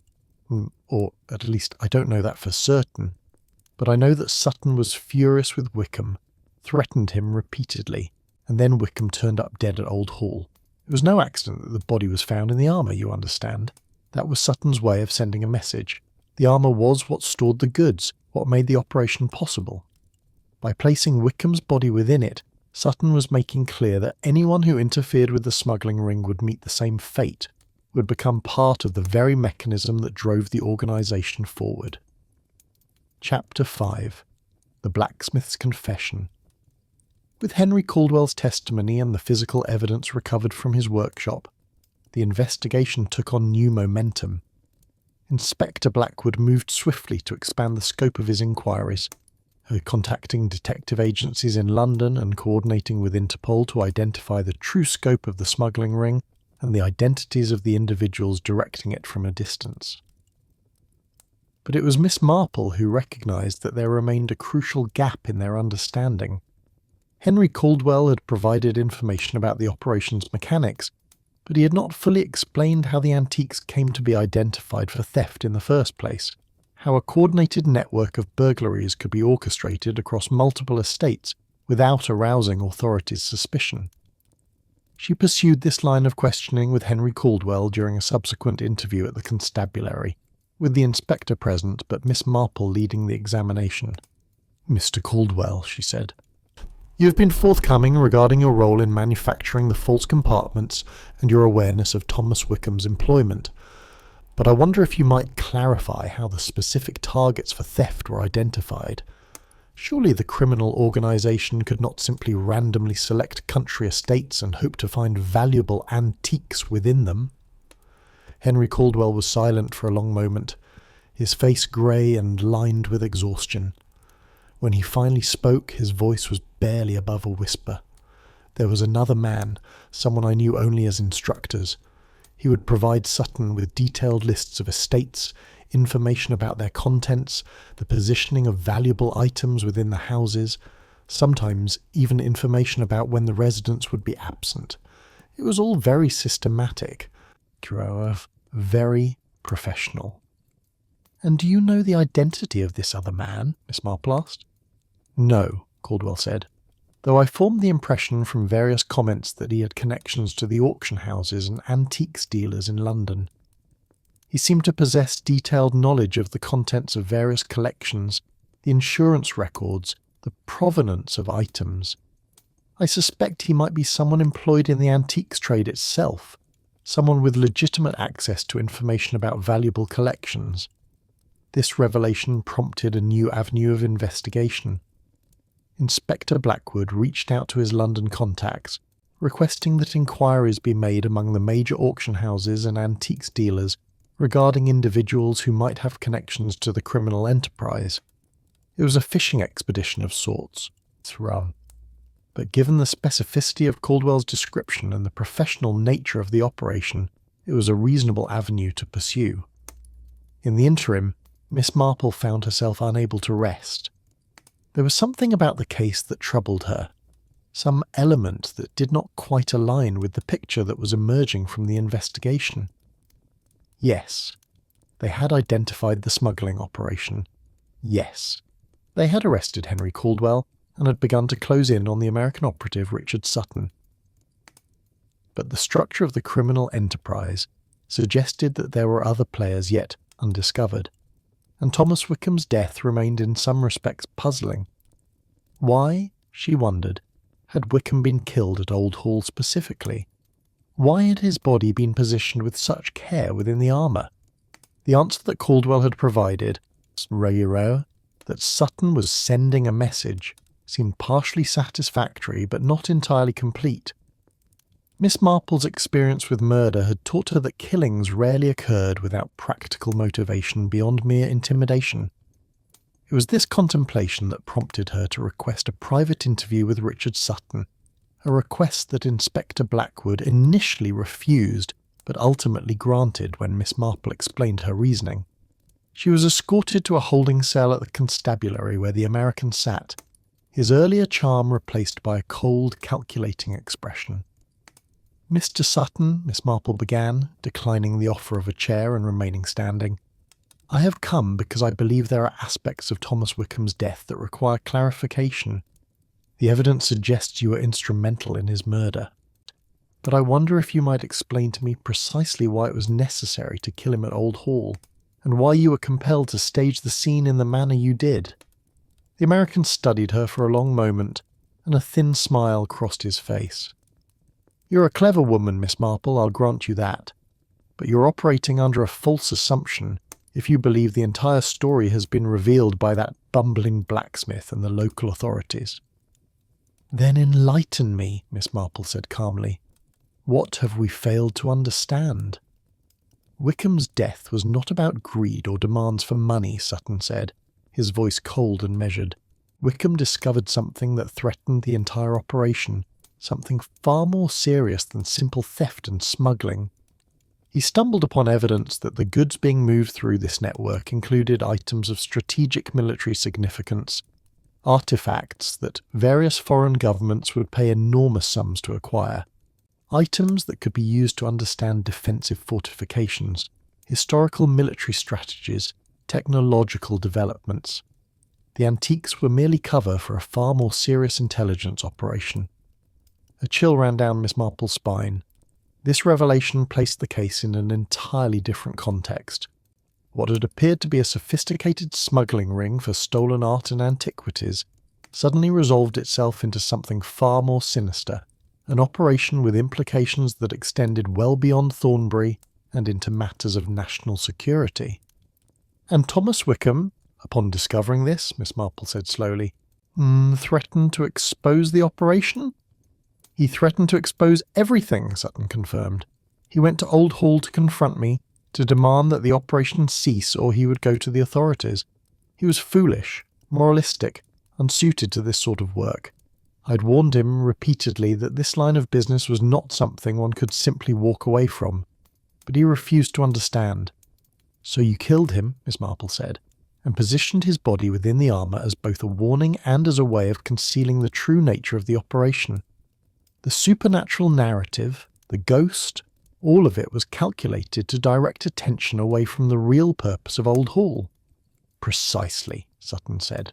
Or at least I don't know that for certain. But I know that Sutton was furious with Wickham, threatened him repeatedly, and then Wickham turned up dead at Old Hall. It was no accident that the body was found in the armour, you understand. That was Sutton's way of sending a message. The armour was what stored the goods, what made the operation possible. By placing Wickham's body within it, Sutton was making clear that anyone who interfered with the smuggling ring would meet the same fate, would become part of the very mechanism that drove the organisation forward. Chapter 5. The Blacksmith's Confession. With Henry Caldwell's testimony and the physical evidence recovered from his workshop, the investigation took on new momentum. Inspector Blackwood moved swiftly to expand the scope of his inquiries, contacting detective agencies in London and coordinating with Interpol to identify the true scope of the smuggling ring and the identities of the individuals directing it from a distance. But it was Miss Marple who recognised that there remained a crucial gap in their understanding. Henry Caldwell had provided information about the operation's mechanics, but he had not fully explained how the antiques came to be identified for theft in the first place, how a coordinated network of burglaries could be orchestrated across multiple estates without arousing authorities' suspicion. She pursued this line of questioning with Henry Caldwell during a subsequent interview at the constabulary, with the inspector present but Miss Marple leading the examination. "Mr. Caldwell," she said, "you have been forthcoming regarding your role in manufacturing the false compartments and your awareness of Thomas Wickham's employment. But I wonder if you might clarify how the specific targets for theft were identified. Surely the criminal organisation could not simply randomly select country estates and hope to find valuable antiques within them." Henry Caldwell was silent for a long moment, his face grey and lined with exhaustion. When he finally spoke, his voice was barely above a whisper. There was another man, someone I knew only as instructors. He would provide Sutton with detailed lists of estates, information about their contents, the positioning of valuable items within the houses, sometimes even information about when the residents would be absent. It was all very systematic, very professional. "And do you know the identity of this other man?" Miss Marple asked. "No," Caldwell said, "though I formed the impression from various comments that he had connections to the auction houses and antiques dealers in London. He seemed to possess detailed knowledge of the contents of various collections, the insurance records, the provenance of items. I suspect he might be someone employed in the antiques trade itself, someone with legitimate access to information about valuable collections." This revelation prompted a new avenue of investigation. Inspector Blackwood reached out to his London contacts, requesting that inquiries be made among the major auction houses and antiques dealers regarding individuals who might have connections to the criminal enterprise. It was a fishing expedition of sorts, but given the specificity of Caldwell's description and the professional nature of the operation, it was a reasonable avenue to pursue. In the interim, Miss Marple found herself unable to rest. There was something about the case that troubled her, some element that did not quite align with the picture that was emerging from the investigation. Yes, they had identified the smuggling operation. Yes, they had arrested Henry Caldwell and had begun to close in on the American operative Richard Sutton. But the structure of the criminal enterprise suggested that there were other players yet undiscovered, and Thomas Wickham's death remained in some respects puzzling. Why, she wondered, had Wickham been killed at Old Hall specifically? Why had his body been positioned with such care within the armour? The answer that Caldwell had provided, that Sutton was sending a message, seemed partially satisfactory but not entirely complete. Miss Marple's experience with murder had taught her that killings rarely occurred without practical motivation beyond mere intimidation. It was this contemplation that prompted her to request a private interview with Richard Sutton, a request that Inspector Blackwood initially refused but ultimately granted when Miss Marple explained her reasoning. She was escorted to a holding cell at the constabulary where the American sat, his earlier charm replaced by a cold, calculating expression. "Mr. Sutton," Miss Marple began, declining the offer of a chair and remaining standing, "I have come because I believe there are aspects of Thomas Wickham's death that require clarification. The evidence suggests you were instrumental in his murder. But I wonder if you might explain to me precisely why it was necessary to kill him at Old Hall, and why you were compelled to stage the scene in the manner you did." The American studied her for a long moment, and a thin smile crossed his face. "You're a clever woman, Miss Marple, I'll grant you that. But you're operating under a false assumption if you believe the entire story has been revealed by that bumbling blacksmith and the local authorities." "Then enlighten me," Miss Marple said calmly. "What have we failed to understand?" "Wickham's death was not about greed or demands for money," Sutton said, his voice cold and measured. "Wickham discovered something that threatened the entire operation, something far more serious than simple theft and smuggling. He stumbled upon evidence that the goods being moved through this network included items of strategic military significance, artifacts that various foreign governments would pay enormous sums to acquire, items that could be used to understand defensive fortifications, historical military strategies, technological developments. The antiques were merely cover for a far more serious intelligence operation." A chill ran down Miss Marple's spine. This revelation placed the case in an entirely different context. What had appeared to be a sophisticated smuggling ring for stolen art and antiquities suddenly resolved itself into something far more sinister, an operation with implications that extended well beyond Thornbury and into matters of national security. "And Thomas Wickham, upon discovering this," Miss Marple said slowly, "threatened to expose the operation?" "He threatened to expose everything," Sutton confirmed. "He went to Old Hall to confront me, to demand that the operation cease or he would go to the authorities. He was foolish, moralistic, unsuited to this sort of work. I'd warned him repeatedly that this line of business was not something one could simply walk away from, but he refused to understand. "So you killed him," Miss Marple said, "and positioned his body within the armour as both a warning and as a way of concealing the true nature of the operation. The supernatural narrative, the ghost, all of it was calculated to direct attention away from the real purpose of Old Hall." "Precisely," Sutton said.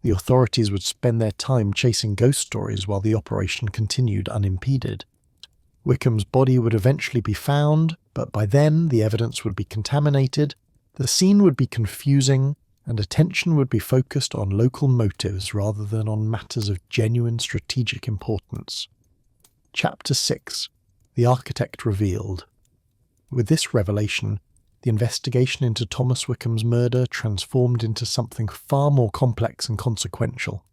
"The authorities would spend their time chasing ghost stories while the operation continued unimpeded. Wickham's body would eventually be found, but by then the evidence would be contaminated, the scene would be confusing, and attention would be focused on local motives rather than on matters of genuine strategic importance." Chapter 6. The Architect Revealed. With this revelation, the investigation into Thomas Wickham's murder transformed into something far more complex and consequential.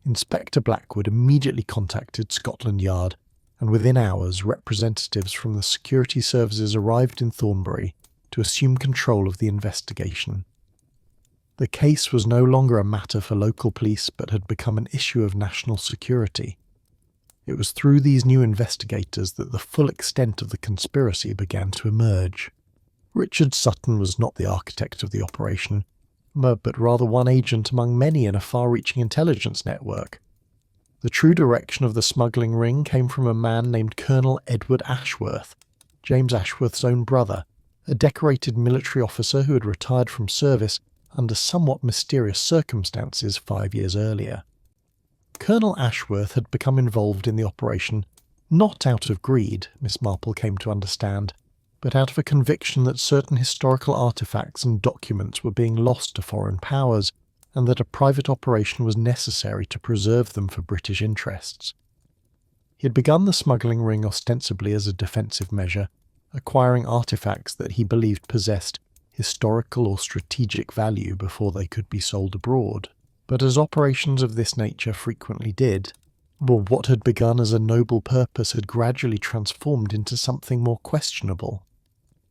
Inspector Blackwood immediately contacted Scotland Yard, and within hours representatives from the security services arrived in Thornbury to assume control of the investigation. The case was no longer a matter for local police but had become an issue of national security. It was through these new investigators that the full extent of the conspiracy began to emerge. Richard Sutton was not the architect of the operation, but rather one agent among many in a far-reaching intelligence network. The true direction of the smuggling ring came from a man named Colonel Edward Ashworth, James Ashworth's own brother, a decorated military officer who had retired from service under somewhat mysterious circumstances 5 years earlier. Colonel Ashworth had become involved in the operation not out of greed, Miss Marple came to understand, but out of a conviction that certain historical artefacts and documents were being lost to foreign powers, and that a private operation was necessary to preserve them for British interests. He had begun the smuggling ring ostensibly as a defensive measure, acquiring artefacts that he believed possessed historical or strategic value before they could be sold abroad. But as operations of this nature frequently did, what had begun as a noble purpose had gradually transformed into something more questionable.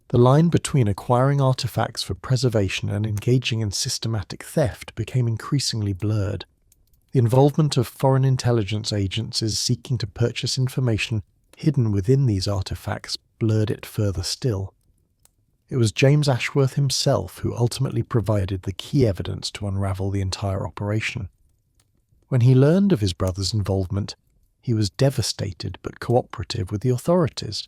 The line between acquiring artefacts for preservation and engaging in systematic theft became increasingly blurred. The involvement of foreign intelligence agencies seeking to purchase information hidden within these artefacts blurred it further still. It was James Ashworth himself who ultimately provided the key evidence to unravel the entire operation. When he learned of his brother's involvement, he was devastated but cooperative with the authorities.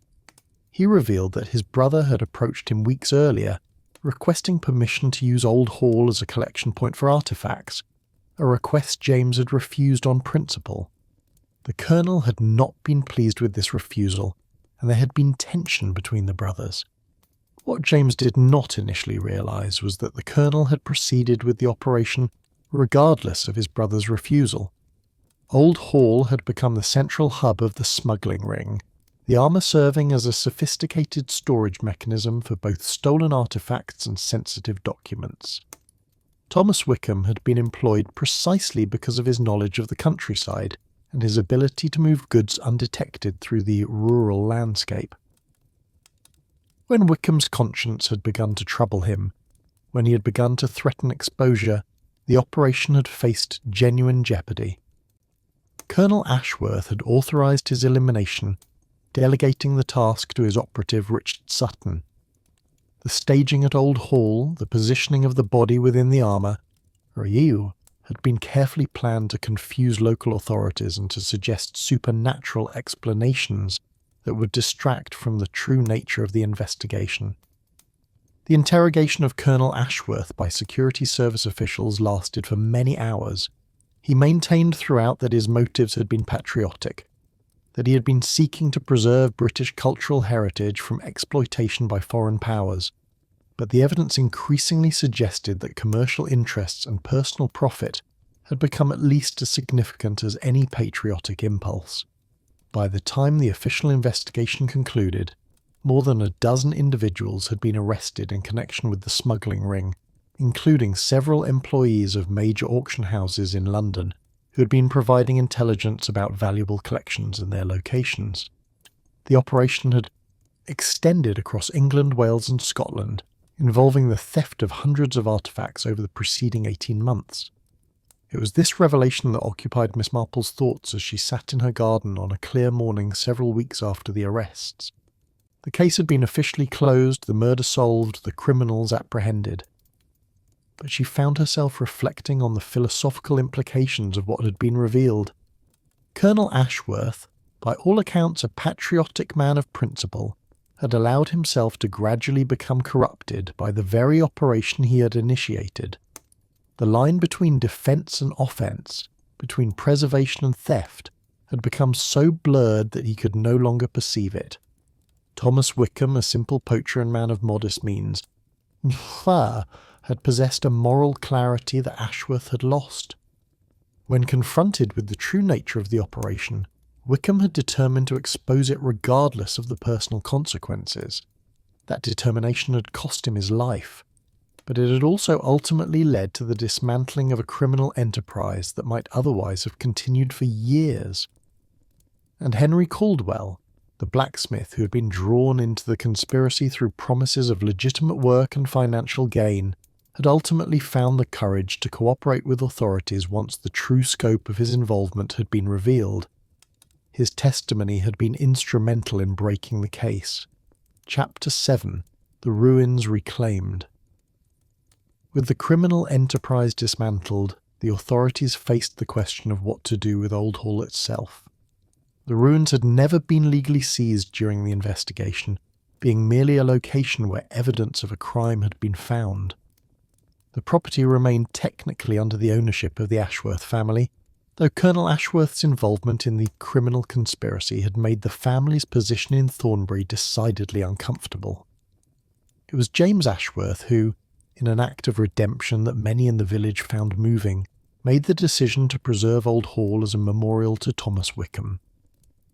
He revealed that his brother had approached him weeks earlier, requesting permission to use Old Hall as a collection point for artefacts, a request James had refused on principle. The Colonel had not been pleased with this refusal, and there had been tension between the brothers. What James did not initially realise was that the Colonel had proceeded with the operation regardless of his brother's refusal. Old Hall had become the central hub of the smuggling ring, the armour serving as a sophisticated storage mechanism for both stolen artefacts and sensitive documents. Thomas Wickham had been employed precisely because of his knowledge of the countryside and his ability to move goods undetected through the rural landscape. When Wickham's conscience had begun to trouble him, when he had begun to threaten exposure, the operation had faced genuine jeopardy. Colonel Ashworth had authorised his elimination, delegating the task to his operative Richard Sutton. The staging at Old Hall, the positioning of the body within the armour, had been carefully planned to confuse local authorities and to suggest supernatural explanations that would distract from the true nature of the investigation. The interrogation of Colonel Ashworth by security service officials lasted for many hours. He maintained throughout that his motives had been patriotic, that he had been seeking to preserve British cultural heritage from exploitation by foreign powers, but the evidence increasingly suggested that commercial interests and personal profit had become at least as significant as any patriotic impulse. By the time the official investigation concluded, more than a dozen individuals had been arrested in connection with the smuggling ring, including several employees of major auction houses in London who had been providing intelligence about valuable collections and their locations. The operation had extended across England, Wales and Scotland, involving the theft of hundreds of artefacts over the preceding 18 months. It was this revelation that occupied Miss Marple's thoughts as she sat in her garden on a clear morning several weeks after the arrests. The case had been officially closed, the murder solved, the criminals apprehended. But she found herself reflecting on the philosophical implications of what had been revealed. Colonel Ashworth, by all accounts a patriotic man of principle, had allowed himself to gradually become corrupted by the very operation he had initiated. The line between defence and offence, between preservation and theft, had become so blurred that he could no longer perceive it. Thomas Wickham, a simple poacher and man of modest means, had possessed a moral clarity that Ashworth had lost. When confronted with the true nature of the operation, Wickham had determined to expose it regardless of the personal consequences. That determination had cost him his life, but it had also ultimately led to the dismantling of a criminal enterprise that might otherwise have continued for years. And Henry Caldwell, the blacksmith who had been drawn into the conspiracy through promises of legitimate work and financial gain, had ultimately found the courage to cooperate with authorities once the true scope of his involvement had been revealed. His testimony had been instrumental in breaking the case. Chapter 7: The Ruins Reclaimed. With the criminal enterprise dismantled, the authorities faced the question of what to do with Old Hall itself. The ruins had never been legally seized during the investigation, being merely a location where evidence of a crime had been found. The property remained technically under the ownership of the Ashworth family, though Colonel Ashworth's involvement in the criminal conspiracy had made the family's position in Thornbury decidedly uncomfortable. It was James Ashworth who, in an act of redemption that many in the village found moving, made the decision to preserve Old Hall as a memorial to Thomas Wickham.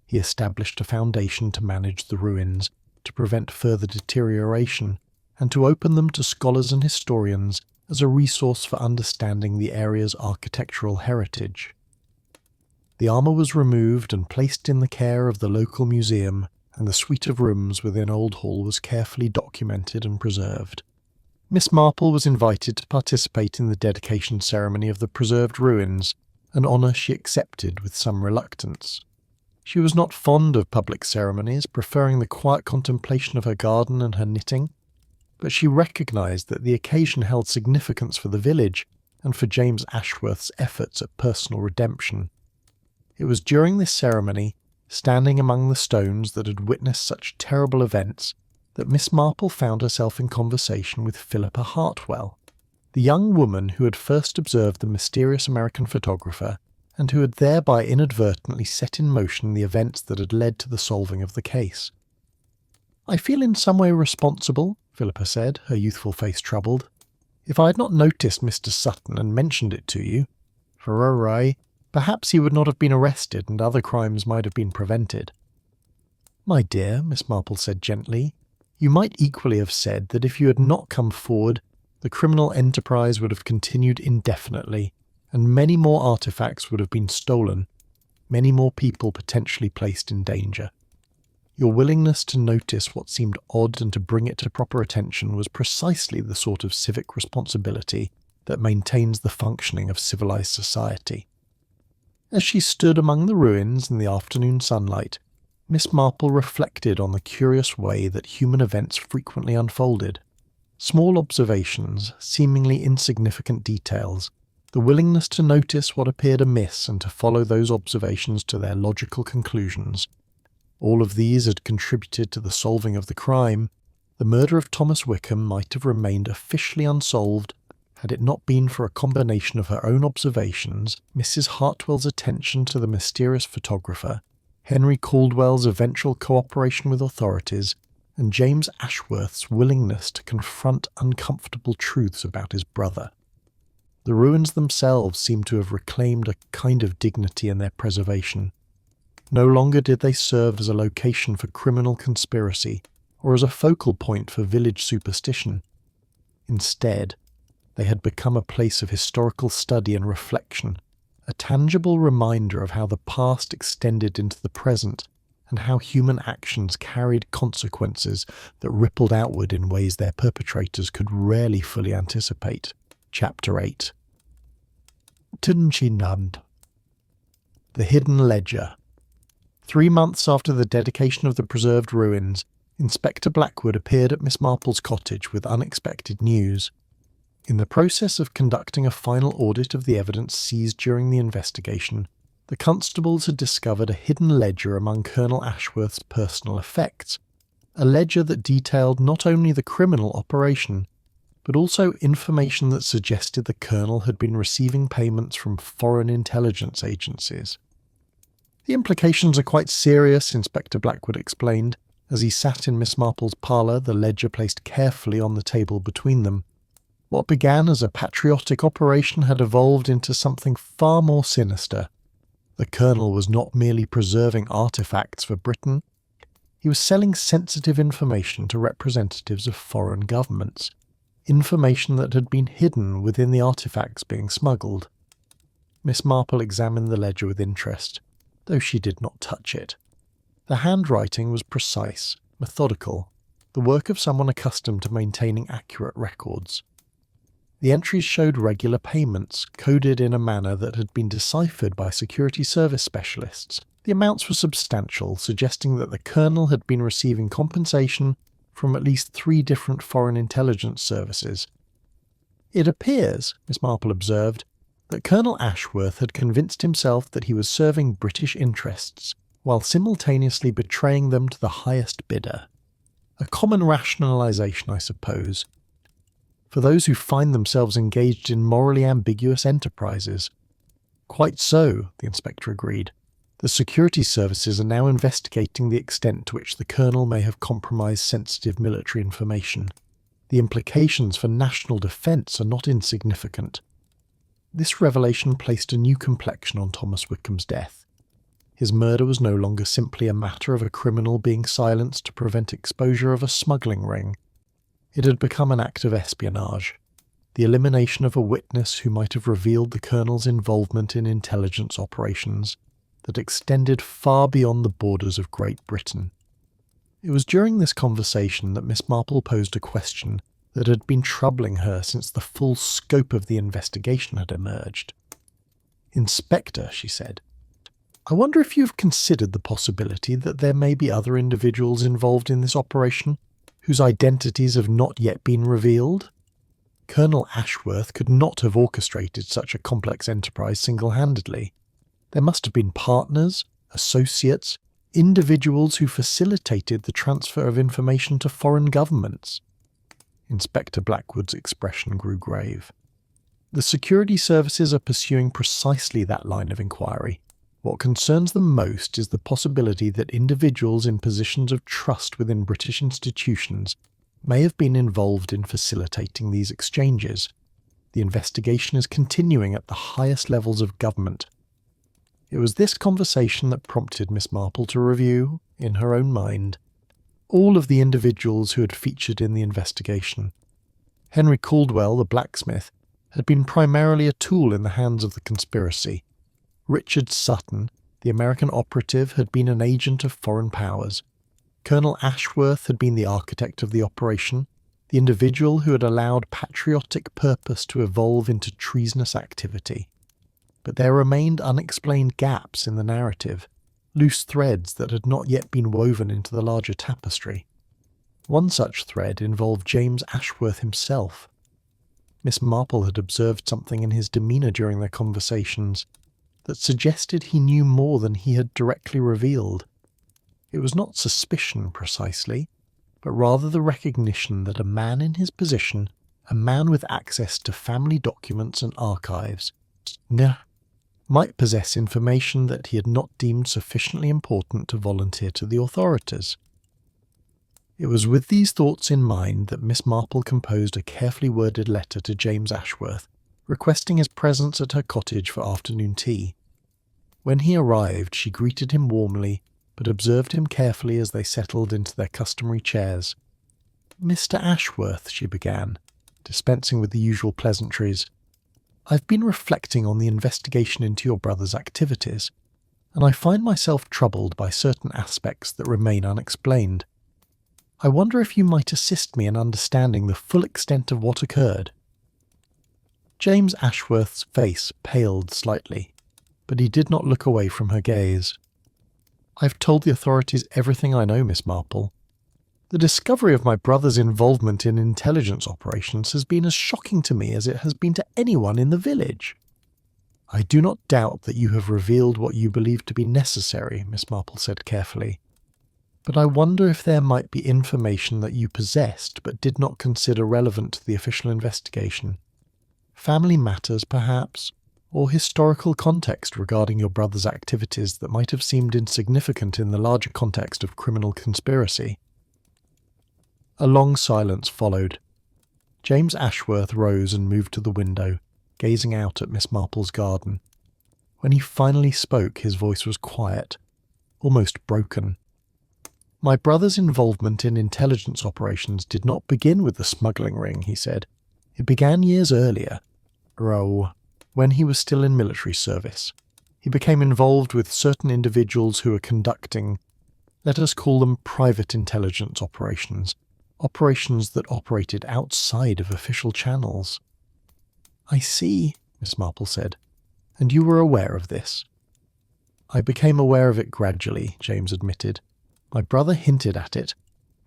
He established a foundation to manage the ruins, to prevent further deterioration, and to open them to scholars and historians as a resource for understanding the area's architectural heritage. The armour was removed and placed in the care of the local museum, and the suite of rooms within Old Hall was carefully documented and preserved. Miss Marple was invited to participate in the dedication ceremony of the preserved ruins, an honour she accepted with some reluctance. She was not fond of public ceremonies, preferring the quiet contemplation of her garden and her knitting, but she recognised that the occasion held significance for the village and for James Ashworth's efforts at personal redemption. It was during this ceremony, standing among the stones that had witnessed such terrible events, that Miss Marple found herself in conversation with Philippa Hartwell, the young woman who had first observed the mysterious American photographer and who had thereby inadvertently set in motion the events that had led to the solving of the case. "I feel in some way responsible," Philippa said, her youthful face troubled. "If I had not noticed Mr. Sutton and mentioned it to you, perhaps he would not have been arrested and other crimes might have been prevented." "My dear," Miss Marple said gently, "you might equally have said that if you had not come forward, the criminal enterprise would have continued indefinitely, and many more artefacts would have been stolen, many more people potentially placed in danger. Your willingness to notice what seemed odd and to bring it to proper attention was precisely the sort of civic responsibility that maintains the functioning of civilized society." As she stood among the ruins in the afternoon sunlight, Miss Marple reflected on the curious way that human events frequently unfolded. Small observations, seemingly insignificant details, the willingness to notice what appeared amiss and to follow those observations to their logical conclusions. All of these had contributed to the solving of the crime. The murder of Thomas Wickham might have remained officially unsolved had it not been for a combination of her own observations, Mrs. Hartwell's attention to the mysterious photographer, Henry Caldwell's eventual cooperation with authorities, and James Ashworth's willingness to confront uncomfortable truths about his brother. The ruins themselves seemed to have reclaimed a kind of dignity in their preservation. No longer did they serve as a location for criminal conspiracy or as a focal point for village superstition. Instead, they had become a place of historical study and reflection, a tangible reminder of how the past extended into the present and how human actions carried consequences that rippled outward in ways their perpetrators could rarely fully anticipate. Chapter 8. Tunchinand. The Hidden Ledger. 3 months after the dedication of the preserved ruins, Inspector Blackwood appeared at Miss Marple's cottage with unexpected news. In the process of conducting a final audit of the evidence seized during the investigation, the constables had discovered a hidden ledger among Colonel Ashworth's personal effects, a ledger that detailed not only the criminal operation, but also information that suggested the colonel had been receiving payments from foreign intelligence agencies. The implications are quite serious, Inspector Blackwood explained, as he sat in Miss Marple's parlour, the ledger placed carefully on the table between them. What began as a patriotic operation had evolved into something far more sinister. The colonel was not merely preserving artefacts for Britain, he was selling sensitive information to representatives of foreign governments, information that had been hidden within the artefacts being smuggled. Miss Marple examined the ledger with interest, though she did not touch it. The handwriting was precise, methodical, the work of someone accustomed to maintaining accurate records. The entries showed regular payments, coded in a manner that had been deciphered by security service specialists. The amounts were substantial, suggesting that the colonel had been receiving compensation from at least 3 different foreign intelligence services. It appears, Miss Marple observed, that Colonel Ashworth had convinced himself that he was serving British interests, while simultaneously betraying them to the highest bidder. A common rationalisation, I suppose, for those who find themselves engaged in morally ambiguous enterprises. Quite so, the inspector agreed. The security services are now investigating the extent to which the colonel may have compromised sensitive military information. The implications for national defence are not insignificant. This revelation placed a new complexion on Thomas Wickham's death. His murder was no longer simply a matter of a criminal being silenced to prevent exposure of a smuggling ring. It had become an act of espionage, the elimination of a witness who might have revealed the colonel's involvement in intelligence operations that extended far beyond the borders of Great Britain. It was during this conversation that Miss Marple posed a question that had been troubling her since the full scope of the investigation had emerged. "Inspector," she said, "I wonder if you have considered the possibility that there may be other individuals involved in this operation whose identities have not yet been revealed? Colonel Ashworth could not have orchestrated such a complex enterprise single-handedly. There must have been partners, associates, individuals who facilitated the transfer of information to foreign governments." Inspector Blackwood's expression grew grave. "The security services are pursuing precisely that line of inquiry. What concerns them most is the possibility that individuals in positions of trust within British institutions may have been involved in facilitating these exchanges. The investigation is continuing at the highest levels of government." It was this conversation that prompted Miss Marple to review, in her own mind, all of the individuals who had featured in the investigation. Henry Caldwell, the blacksmith, had been primarily a tool in the hands of the conspiracy. Richard Sutton, the American operative, had been an agent of foreign powers. Colonel Ashworth had been the architect of the operation, the individual who had allowed patriotic purpose to evolve into treasonous activity. But there remained unexplained gaps in the narrative, loose threads that had not yet been woven into the larger tapestry. One such thread involved James Ashworth himself. Miss Marple had observed something in his demeanour during their conversations that suggested he knew more than he had directly revealed. It was not suspicion precisely, but rather the recognition that a man in his position, a man with access to family documents and archives, might possess information that he had not deemed sufficiently important to volunteer to the authorities. It was with these thoughts in mind that Miss Marple composed a carefully worded letter to James Ashworth, requesting his presence at her cottage for afternoon tea. When he arrived, she greeted him warmly, but observed him carefully as they settled into their customary chairs. "Mr. Ashworth," she began, dispensing with the usual pleasantries, "I've been reflecting on the investigation into your brother's activities, and I find myself troubled by certain aspects that remain unexplained. I wonder if you might assist me in understanding the full extent of what occurred." James Ashworth's face paled slightly, but he did not look away from her gaze. "I've told the authorities everything I know, Miss Marple. The discovery of my brother's involvement in intelligence operations has been as shocking to me as it has been to anyone in the village." "I do not doubt that you have revealed what you believe to be necessary," Miss Marple said carefully. "But I wonder if there might be information that you possessed but did not consider relevant to the official investigation. Family matters, perhaps, or historical context regarding your brother's activities that might have seemed insignificant in the larger context of criminal conspiracy." A long silence followed. James Ashworth rose and moved to the window, gazing out at Miss Marple's garden. When he finally spoke, his voice was quiet, almost broken. "My brother's involvement in intelligence operations did not begin with the smuggling ring," he said. "It began years earlier. When he was still in military service. He became involved with certain individuals who were conducting, let us call them private intelligence operations that operated outside of official channels." "I see," Miss Marple said. "And you were aware of this?" "I became aware of it gradually," James admitted. "My brother hinted at it,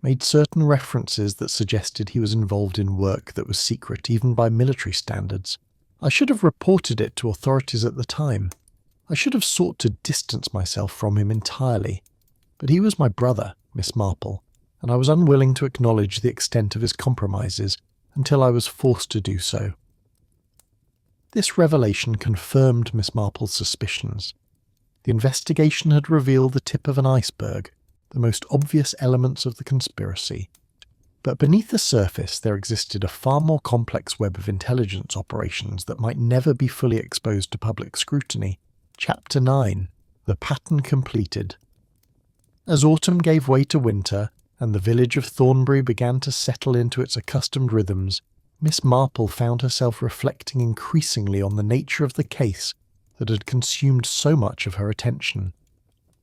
made certain references that suggested he was involved in work that was secret even by military standards. I should have reported it to authorities at the time. I should have sought to distance myself from him entirely. But he was my brother, Miss Marple, and I was unwilling to acknowledge the extent of his compromises until I was forced to do so." This revelation confirmed Miss Marple's suspicions. The investigation had revealed the tip of an iceberg, the most obvious elements of the conspiracy. But beneath the surface there existed a far more complex web of intelligence operations that might never be fully exposed to public scrutiny. Chapter 9. The Pattern Completed. As autumn gave way to winter, and the village of Thornbury began to settle into its accustomed rhythms, Miss Marple found herself reflecting increasingly on the nature of the case that had consumed so much of her attention.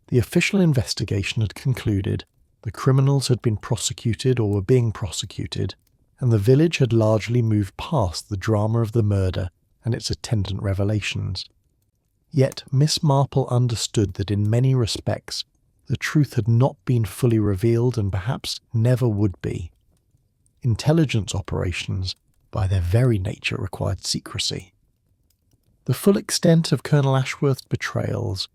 The official investigation had concluded, the criminals had been prosecuted or were being prosecuted, and the village had largely moved past the drama of the murder and its attendant revelations. Yet Miss Marple understood that in many respects the truth had not been fully revealed and perhaps never would be. Intelligence operations, by their very nature, required secrecy. The full extent of Colonel Ashworth's betrayals,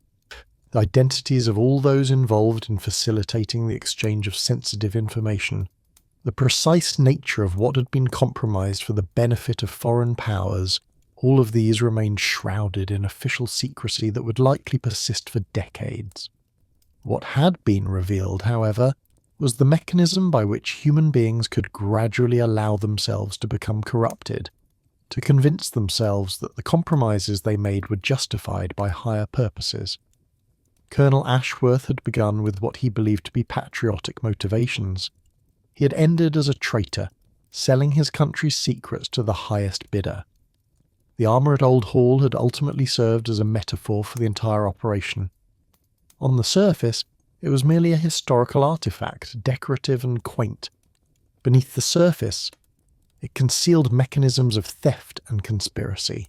the identities of all those involved in facilitating the exchange of sensitive information, the precise nature of what had been compromised for the benefit of foreign powers, all of these remained shrouded in official secrecy that would likely persist for decades. What had been revealed, however, was the mechanism by which human beings could gradually allow themselves to become corrupted, to convince themselves that the compromises they made were justified by higher purposes. Colonel Ashworth had begun with what he believed to be patriotic motivations. He had ended as a traitor, selling his country's secrets to the highest bidder. The armour at Old Hall had ultimately served as a metaphor for the entire operation. On the surface, it was merely a historical artifact, decorative and quaint. Beneath the surface, it concealed mechanisms of theft and conspiracy.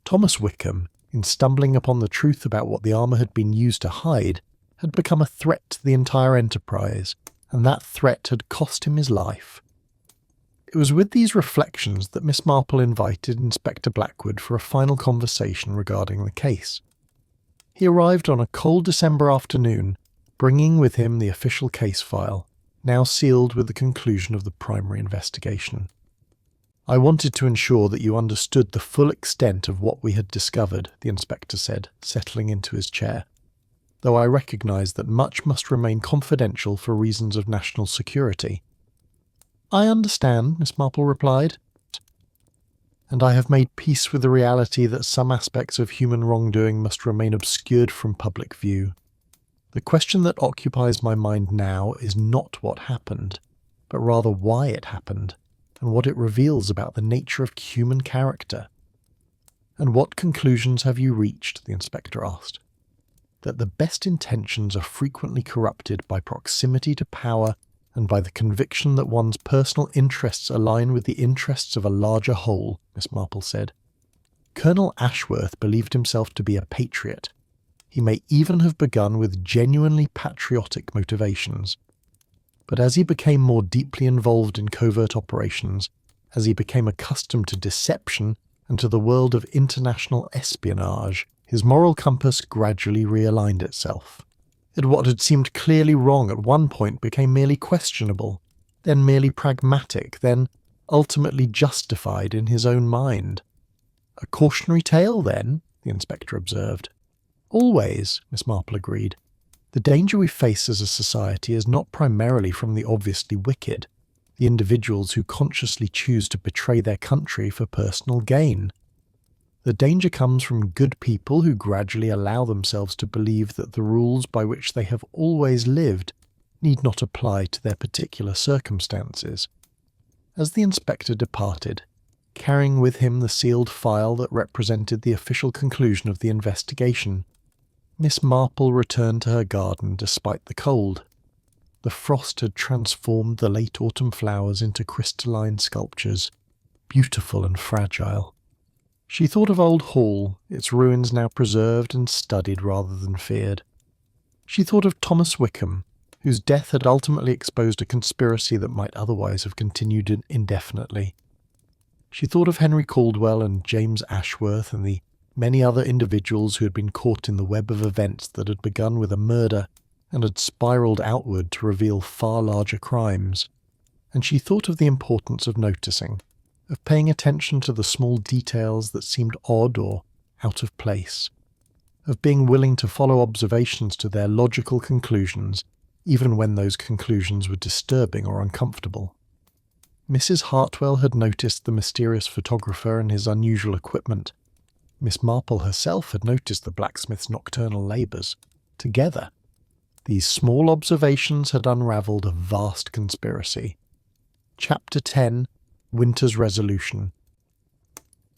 Thomas Wickham, in stumbling upon the truth about what the armour had been used to hide, had become a threat to the entire enterprise, and that threat had cost him his life. It was with these reflections that Miss Marple invited Inspector Blackwood for a final conversation regarding the case. He arrived on a cold December afternoon, bringing with him the official case file, now sealed with the conclusion of the primary investigation. "I wanted to ensure that you understood the full extent of what we had discovered," the inspector said, settling into his chair, "though I recognise that much must remain confidential for reasons of national security." "I understand," Miss Marple replied, "and I have made peace with the reality that some aspects of human wrongdoing must remain obscured from public view. The question that occupies my mind now is not what happened, but rather why it happened, and what it reveals about the nature of human character." "And what conclusions have you reached?" the inspector asked. "That the best intentions are frequently corrupted by proximity to power and by the conviction that one's personal interests align with the interests of a larger whole," Miss Marple said. "Colonel Ashworth believed himself to be a patriot. He may even have begun with genuinely patriotic motivations. But as he became more deeply involved in covert operations, as he became accustomed to deception and to the world of international espionage, his moral compass gradually realigned itself. What had seemed clearly wrong at one point became merely questionable, then merely pragmatic, then ultimately justified in his own mind. A cautionary tale, then, the inspector observed. Always, Miss Marple agreed. The danger we face as a society is not primarily from the obviously wicked, the individuals who consciously choose to betray their country for personal gain. The danger comes from good people who gradually allow themselves to believe that the rules by which they have always lived need not apply to their particular circumstances. As the inspector departed, carrying with him the sealed file that represented the official conclusion of the investigation, Miss Marple returned to her garden despite the cold. The frost had transformed the late autumn flowers into crystalline sculptures, beautiful and fragile. She thought of Old Hall, its ruins now preserved and studied rather than feared. She thought of Thomas Wickham, whose death had ultimately exposed a conspiracy that might otherwise have continued indefinitely. She thought of Henry Caldwell and James Ashworth and the many other individuals who had been caught in the web of events that had begun with a murder and had spiralled outward to reveal far larger crimes. And she thought of the importance of noticing, of paying attention to the small details that seemed odd or out of place, of being willing to follow observations to their logical conclusions, even when those conclusions were disturbing or uncomfortable. Mrs. Hartwell had noticed the mysterious photographer and his unusual equipment. Miss Marple herself had noticed the blacksmith's nocturnal labours. Together, these small observations had unravelled a vast conspiracy. Chapter 10, Winter's Resolution.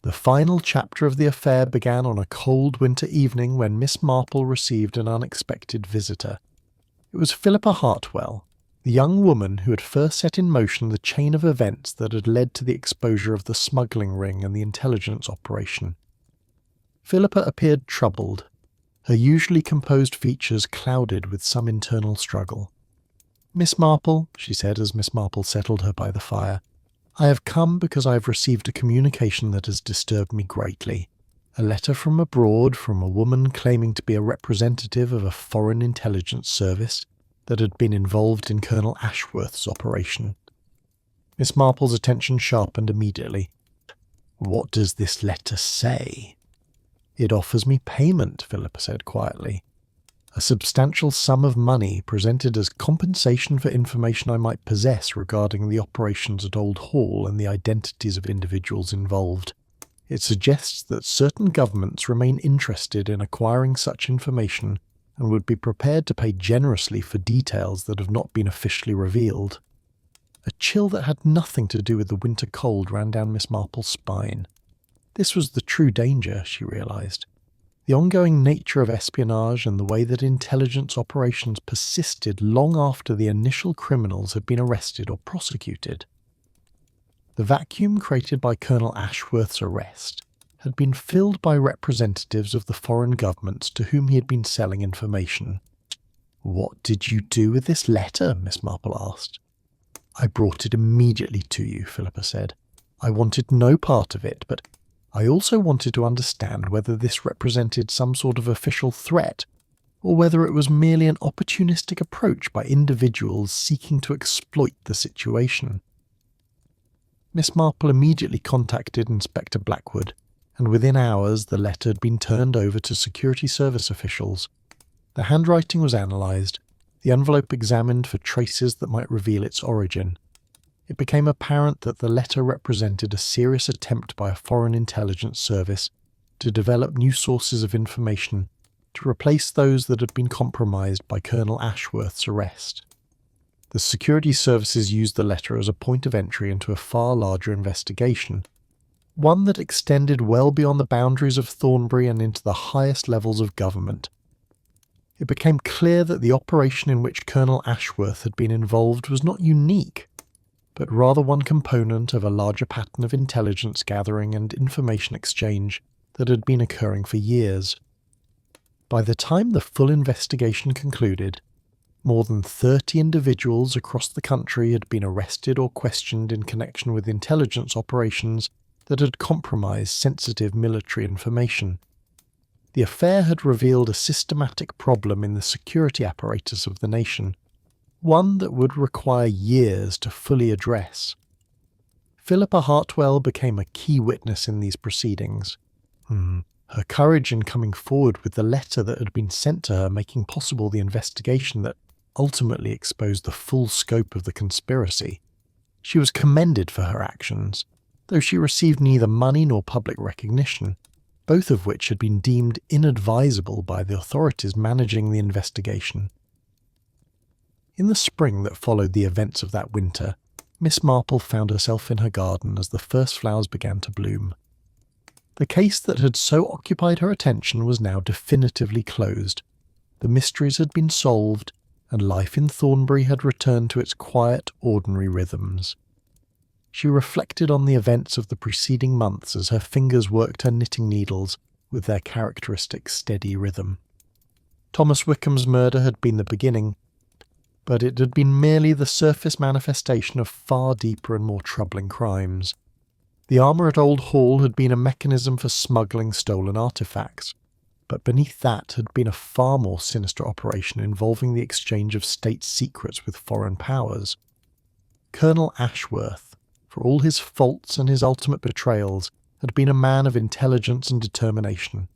The final chapter of the affair began on a cold winter evening when Miss Marple received an unexpected visitor. It was Philippa Hartwell, the young woman who had first set in motion the chain of events that had led to the exposure of the smuggling ring and the intelligence operation. Philippa appeared troubled, her usually composed features clouded with some internal struggle. "Miss Marple," she said as Miss Marple settled her by the fire, "I have come because I have received a communication that has disturbed me greatly. A letter from abroad from a woman claiming to be a representative of a foreign intelligence service that had been involved in Colonel Ashworth's operation." Miss Marple's attention sharpened immediately. "What does this letter say?" "It offers me payment," Philippa said quietly. "A substantial sum of money presented as compensation for information I might possess regarding the operations at Old Hall and the identities of individuals involved. It suggests that certain governments remain interested in acquiring such information and would be prepared to pay generously for details that have not been officially revealed." A chill that had nothing to do with the winter cold ran down Miss Marple's spine. This was the true danger, she realised. The ongoing nature of espionage and the way that intelligence operations persisted long after the initial criminals had been arrested or prosecuted. The vacuum created by Colonel Ashworth's arrest had been filled by representatives of the foreign governments to whom he had been selling information. "What did you do with this letter?" Miss Marple asked. "I brought it immediately to you," Philippa said. "I wanted no part of it, but I also wanted to understand whether this represented some sort of official threat, or whether it was merely an opportunistic approach by individuals seeking to exploit the situation." Miss Marple immediately contacted Inspector Blackwood, and within hours the letter had been turned over to security service officials. The handwriting was analysed, the envelope examined for traces that might reveal its origin. It became apparent that the letter represented a serious attempt by a foreign intelligence service to develop new sources of information to replace those that had been compromised by Colonel Ashworth's arrest. The security services used the letter as a point of entry into a far larger investigation, one that extended well beyond the boundaries of Thornbury and into the highest levels of government. It became clear that the operation in which Colonel Ashworth had been involved was not unique, but rather one component of a larger pattern of intelligence gathering and information exchange that had been occurring for years. By the time the full investigation concluded, More than 30 individuals across the country had been arrested or questioned in connection with intelligence operations that had compromised sensitive military information. The affair had revealed a systematic problem in the security apparatus of the nation, one that would require years to fully address. Philippa Hartwell became a key witness in these proceedings. Her courage in coming forward with the letter that had been sent to her, making possible the investigation that ultimately exposed the full scope of the conspiracy. She was commended for her actions, though she received neither money nor public recognition, both of which had been deemed inadvisable by the authorities managing the investigation. In the spring that followed the events of that winter, Miss Marple found herself in her garden as the first flowers began to bloom. The case that had so occupied her attention was now definitively closed. The mysteries had been solved, and life in Thornbury had returned to its quiet, ordinary rhythms. She reflected on the events of the preceding months as her fingers worked her knitting needles with their characteristic steady rhythm. Thomas Wickham's murder had been the beginning, but it had been merely the surface manifestation of far deeper and more troubling crimes. The armour at Old Hall had been a mechanism for smuggling stolen artefacts, but beneath that had been a far more sinister operation involving the exchange of state secrets with foreign powers. Colonel Ashworth, for all his faults and his ultimate betrayals, had been a man of intelligence and determination.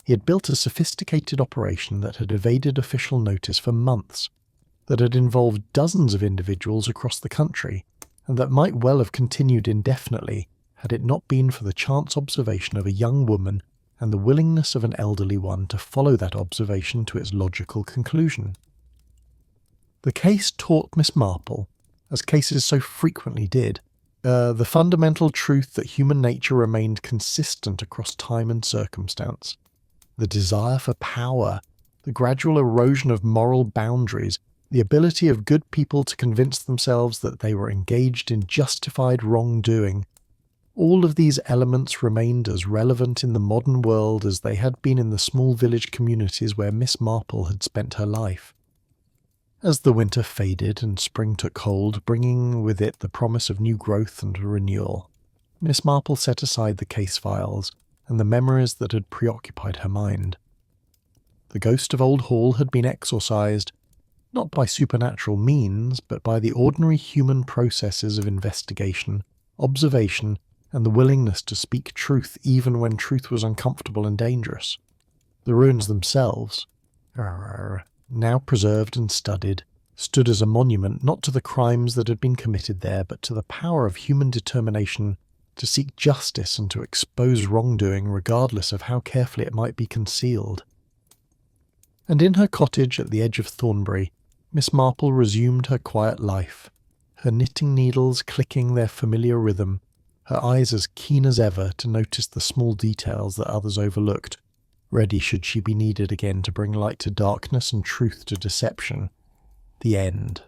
He had built a sophisticated operation that had evaded official notice for months, that had involved dozens of individuals across the country, and that might well have continued indefinitely had it not been for the chance observation of a young woman and the willingness of an elderly one to follow that observation to its logical conclusion. The case taught Miss Marple, as cases so frequently did, the fundamental truth that human nature remained consistent across time and circumstance. The desire for power, the gradual erosion of moral boundaries, the ability of good people to convince themselves that they were engaged in justified wrongdoing, all of these elements remained as relevant in the modern world as they had been in the small village communities where Miss Marple had spent her life. As the winter faded and spring took hold, bringing with it the promise of new growth and renewal, Miss Marple set aside the case files and the memories that had preoccupied her mind. The ghost of Old Hall had been exorcised, not by supernatural means, but by the ordinary human processes of investigation, observation, and the willingness to speak truth even when truth was uncomfortable and dangerous. The ruins themselves, now preserved and studied, stood as a monument not to the crimes that had been committed there, but to the power of human determination to seek justice and to expose wrongdoing regardless of how carefully it might be concealed. And in her cottage at the edge of Thornbury, Miss Marple resumed her quiet life, her knitting needles clicking their familiar rhythm, her eyes as keen as ever to notice the small details that others overlooked, ready should she be needed again to bring light to darkness and truth to deception. The end.